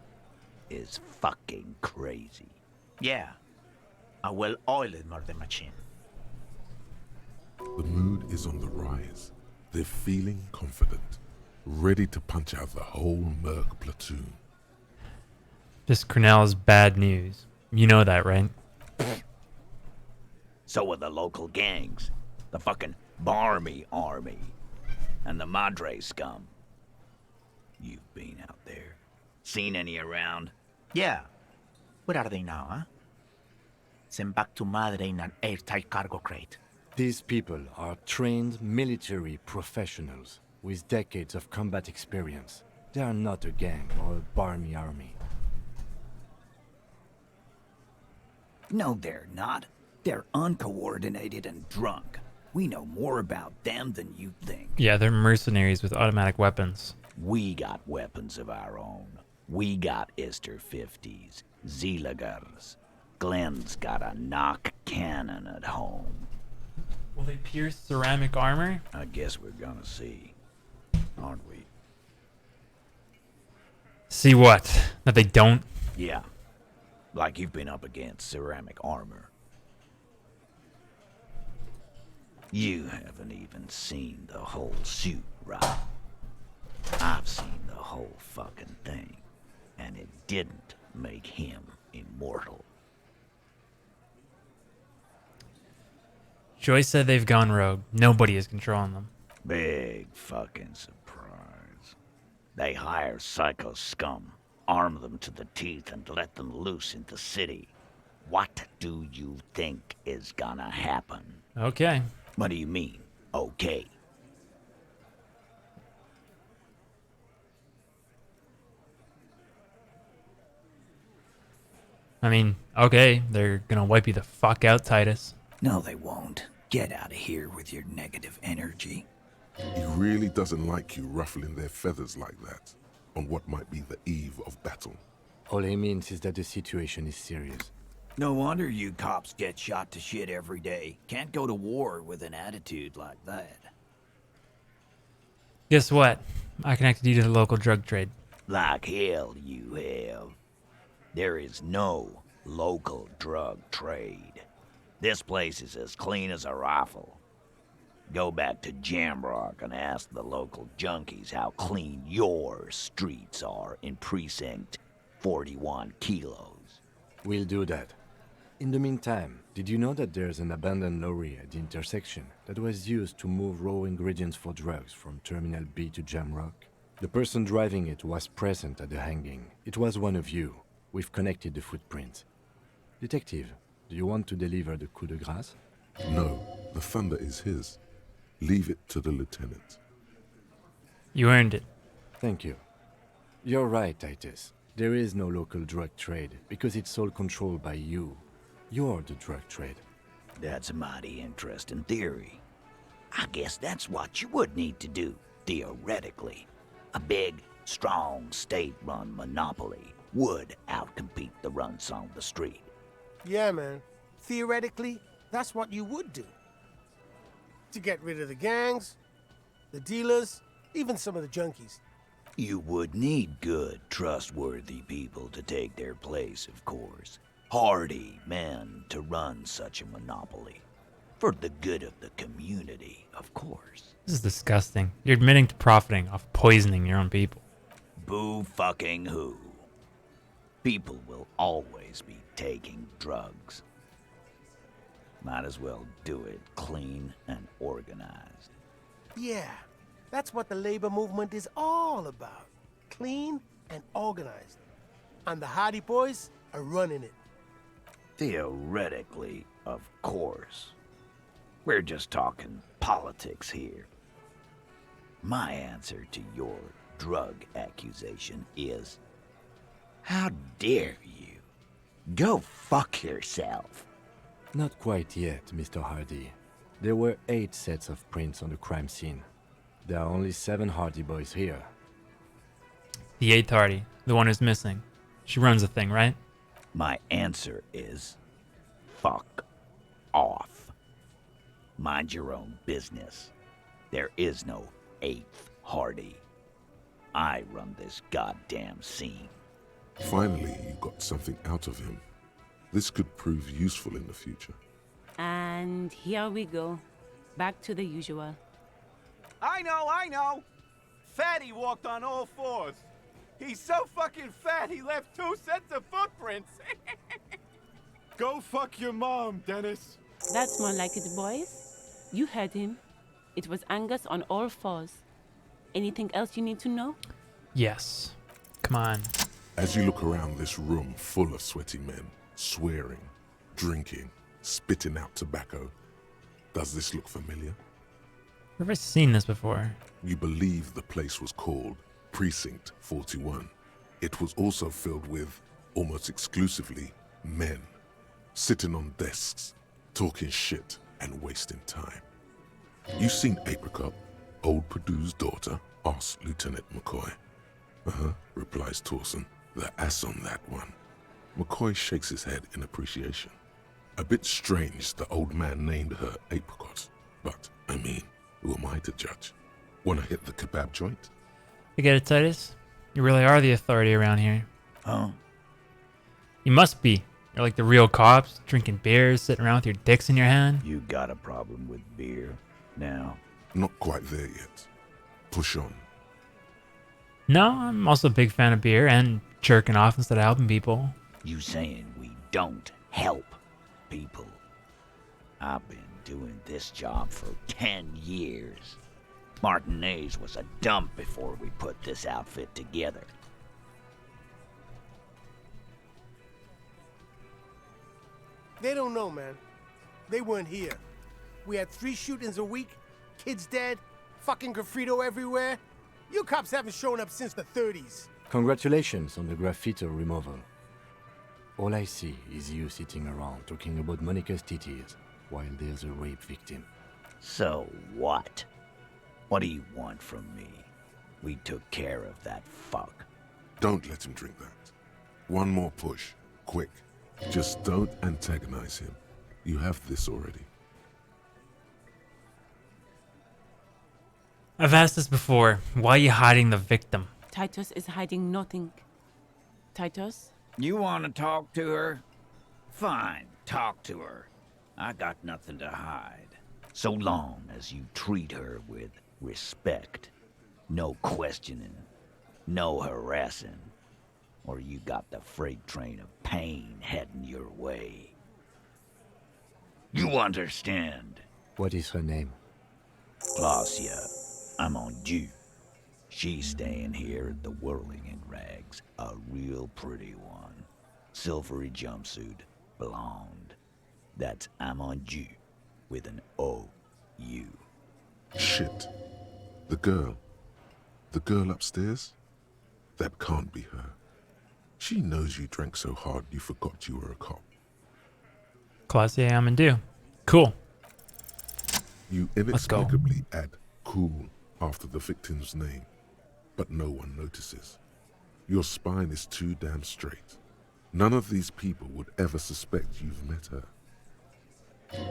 is fucking crazy. Yeah. A well-oiled murder machine. The mood is on the rise. They're feeling confident, ready to punch out the whole merc platoon. This Crenell is bad news. You know that, right? So are the local gangs. The fucking Barmy Army. And the Madre scum. You've been out there. Seen any around? Yeah. Where are they now, huh? Sent back to Madre in an airtight cargo crate. These people are trained military professionals with decades of combat experience. They are not a gang or a barmy army. No, they're not. They're uncoordinated and drunk. We know more about them than you think. Yeah, they're mercenaries with automatic weapons. We got weapons of our own. We got Ister 50s, Zeelagers. Glenn's got a knock cannon at home. Will they pierce ceramic armor? I guess we're gonna see, aren't we? See what? That they don't? Yeah. Like you've been up against ceramic armor. You haven't even seen the whole suit, right? I've seen the whole fucking thing, and it didn't make him immortal. Joyce said they've gone rogue. Nobody is controlling them. Big fucking surprise. They hire psycho scum, arm them to the teeth, and let them loose in the city. What do you think is gonna happen? Okay. What do you mean, okay? I mean, okay, they're gonna wipe you the fuck out, Titus. No, they won't. Get out of here with your negative energy. He really doesn't like you ruffling their feathers like that, on what might be the eve of battle. All he means is that the situation is serious. No wonder you cops get shot to shit every day. Can't go to war with an attitude like that. Guess what? I connected you to the local drug trade. Like hell you have. There is no local drug trade. This place is as clean as a rifle. Go back to Jamrock and ask the local junkies how clean your streets are in Precinct 41 Kilos. We'll do that. In the meantime, did you know that there's an abandoned lorry at the intersection that was used to move raw ingredients for drugs from Terminal B to Jamrock? The person driving it was present at the hanging. It was one of you. We've connected the footprints. Detective, do you want to deliver the coup de grâce? No, the thunder is his. Leave it to the lieutenant. You earned it. Thank you. You're right, Titus. There is no local drug trade because it's all controlled by you. You're the drug trade. That's a mighty interesting theory. I guess that's what you would need to do, theoretically. A big, strong, state-run monopoly would outcompete the runts on the street. Yeah, man. Theoretically, that's what you would do. To get rid of the gangs, the dealers, even some of the junkies. You would need good, trustworthy people to take their place, of course. Hardie men to run such a monopoly. For the good of the community, of course. This is disgusting. You're admitting to profiting off poisoning your own people. Boo fucking who. People will always be taking drugs. Might as well do it clean and organized. Yeah, that's what the labor movement is all about. Clean and organized. And the Hardie boys are running it. Theoretically, of course. We're just talking politics here. My answer to your drug accusation is, how dare you? Go fuck yourself. Not quite yet, Mr. Hardie. There were 8 sets of prints on the crime scene. There are only 7 Hardie boys here. The 8th Hardie, the one who's missing. She runs the thing, right? My answer is, fuck off. Mind your own business. There is no 8th Hardie. I run this goddamn scene. Finally, you got something out of him. This could prove useful in the future. And here we go. Back to the usual. I know! Fatty walked on all 4s. He's so fucking fat he left 2 sets of footprints. Go fuck your mom, Dennis. That's more like it, boys. You heard him. It was Angus on all fours. Anything else you need to know? Yes. Come on. As you look around this room full of sweaty men, swearing, drinking, spitting out tobacco, does this look familiar? Where have I seen this before? You believe the place was called Precinct 41. It was also filled with, almost exclusively, men, sitting on desks, talking shit and wasting time. You seen Apricot, old Purdue's daughter? Asks Lieutenant McCoy. Uh-huh, replies Torson. The ass on that one. McCoy shakes his head in appreciation. A bit strange the old man named her Apricot, but, I mean, who am I to judge? Wanna hit the kebab joint? You get it, Titus? You really are the authority around here. Huh? You must be. You're like the real cops, drinking beers, sitting around with your dicks in your hand. You got a problem with beer now? Not quite there yet. Push on. No, I'm also a big fan of beer and jerking off instead of helping people. You saying we don't help people? I've been doing this job for 10 years. Martinez was a dump before we put this outfit together. They don't know, man. They weren't here. We had 3 shootings a week, kids dead, fucking graffito everywhere. You cops haven't shown up since the 30s. Congratulations on the graffiti removal. All I see is you sitting around talking about Monica's titties while there's a rape victim. So what? What do you want from me? We took care of that fuck. Don't let him drink that. One more push. Quick. Just don't antagonize him. You have this already. I've asked this before. Why are you hiding the victim? Titus is hiding nothing. Titus? You want to talk to her? Fine, talk to her. I got nothing to hide. So long as you treat her with respect. No questioning. No harassing. Or you got the freight train of pain heading your way. You understand? What is her name? Claudia. I'm on due. She's staying here at the Whirling in Rags. A real pretty one. Silvery jumpsuit. Blonde. That's I'm on due. With an O-U. Shit. The girl. The girl upstairs? That can't be her. She knows you drank so hard you forgot you were a cop. Class A, I'm in due. Cool. You inexplicably add cool after the victim's name, but no one notices. Your spine is too damn straight. None of these people would ever suspect you've met her.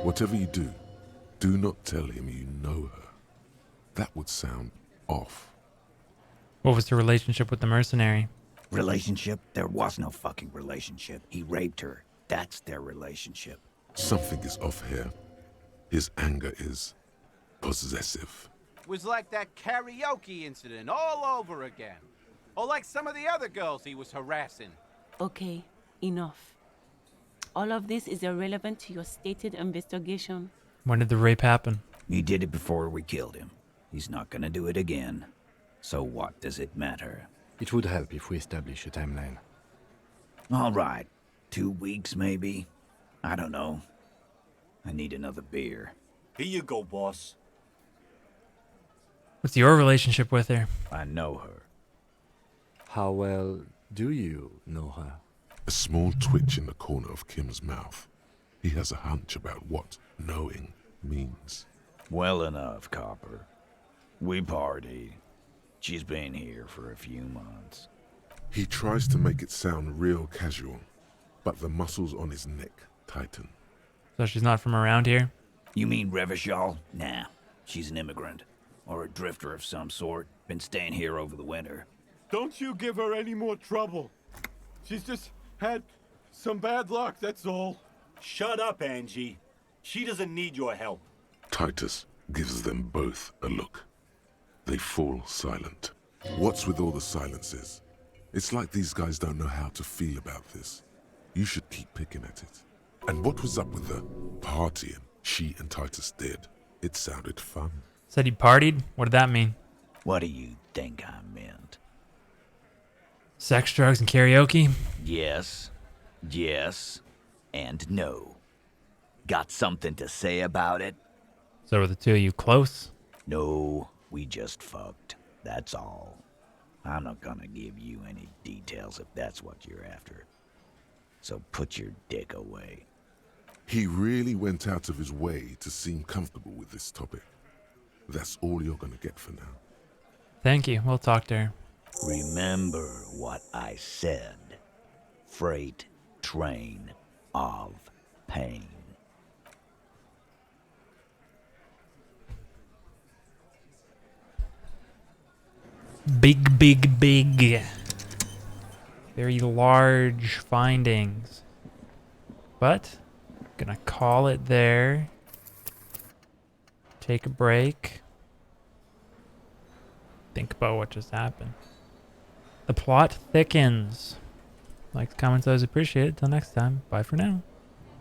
Whatever you do not tell him you know her. That would sound off. What was the relationship with the mercenary? Relationship? There was no fucking relationship. He raped her. That's their relationship. Something is off here. His anger is possessive. Was like that karaoke incident all over again. Or like some of the other girls he was harassing. Okay, enough. All of this is irrelevant to your stated investigation. When did the rape happen? He did it before we killed him. He's not gonna do it again. So what does it matter? It would help if we establish a timeline. All right. 2 weeks, maybe? I don't know. I need another beer. Here you go, boss. What's your relationship with her? I know her. How well do you know her? A small twitch in the corner of Kim's mouth. He has a hunch about what knowing means. Well enough, Copper. We party. She's been here for a few months. He tries to make it sound real casual, but the muscles on his neck tighten. So she's not from around here? You mean Revachol? Nah, she's an immigrant. Or a drifter of some sort. Been staying here over the winter. Don't you give her any more trouble. She's just had some bad luck, that's all. Shut up, Angie. She doesn't need your help. Titus gives them both a look. They fall silent. What's with all the silences? It's like these guys don't know how to feel about this. You should keep picking at it. And what was up with the partying she and Titus did? It sounded fun. Said he partied? What did that mean? What do you think I meant? Sex, drugs, and karaoke? Yes, yes, and no. Got something to say about it? So were the two of you close? No, we just fucked. That's all. I'm not gonna give you any details if that's what you're after. So put your dick away. He really went out of his way to seem comfortable with this topic. That's all you're gonna get for now. Thank you. We'll talk to her. Remember what I said. Freight train of pain. Big, big, big. Very large findings. But, gonna call it there. Take a break. Think about what just happened. The plot thickens. Likes, comments, always appreciate it. Till next time. Bye for now.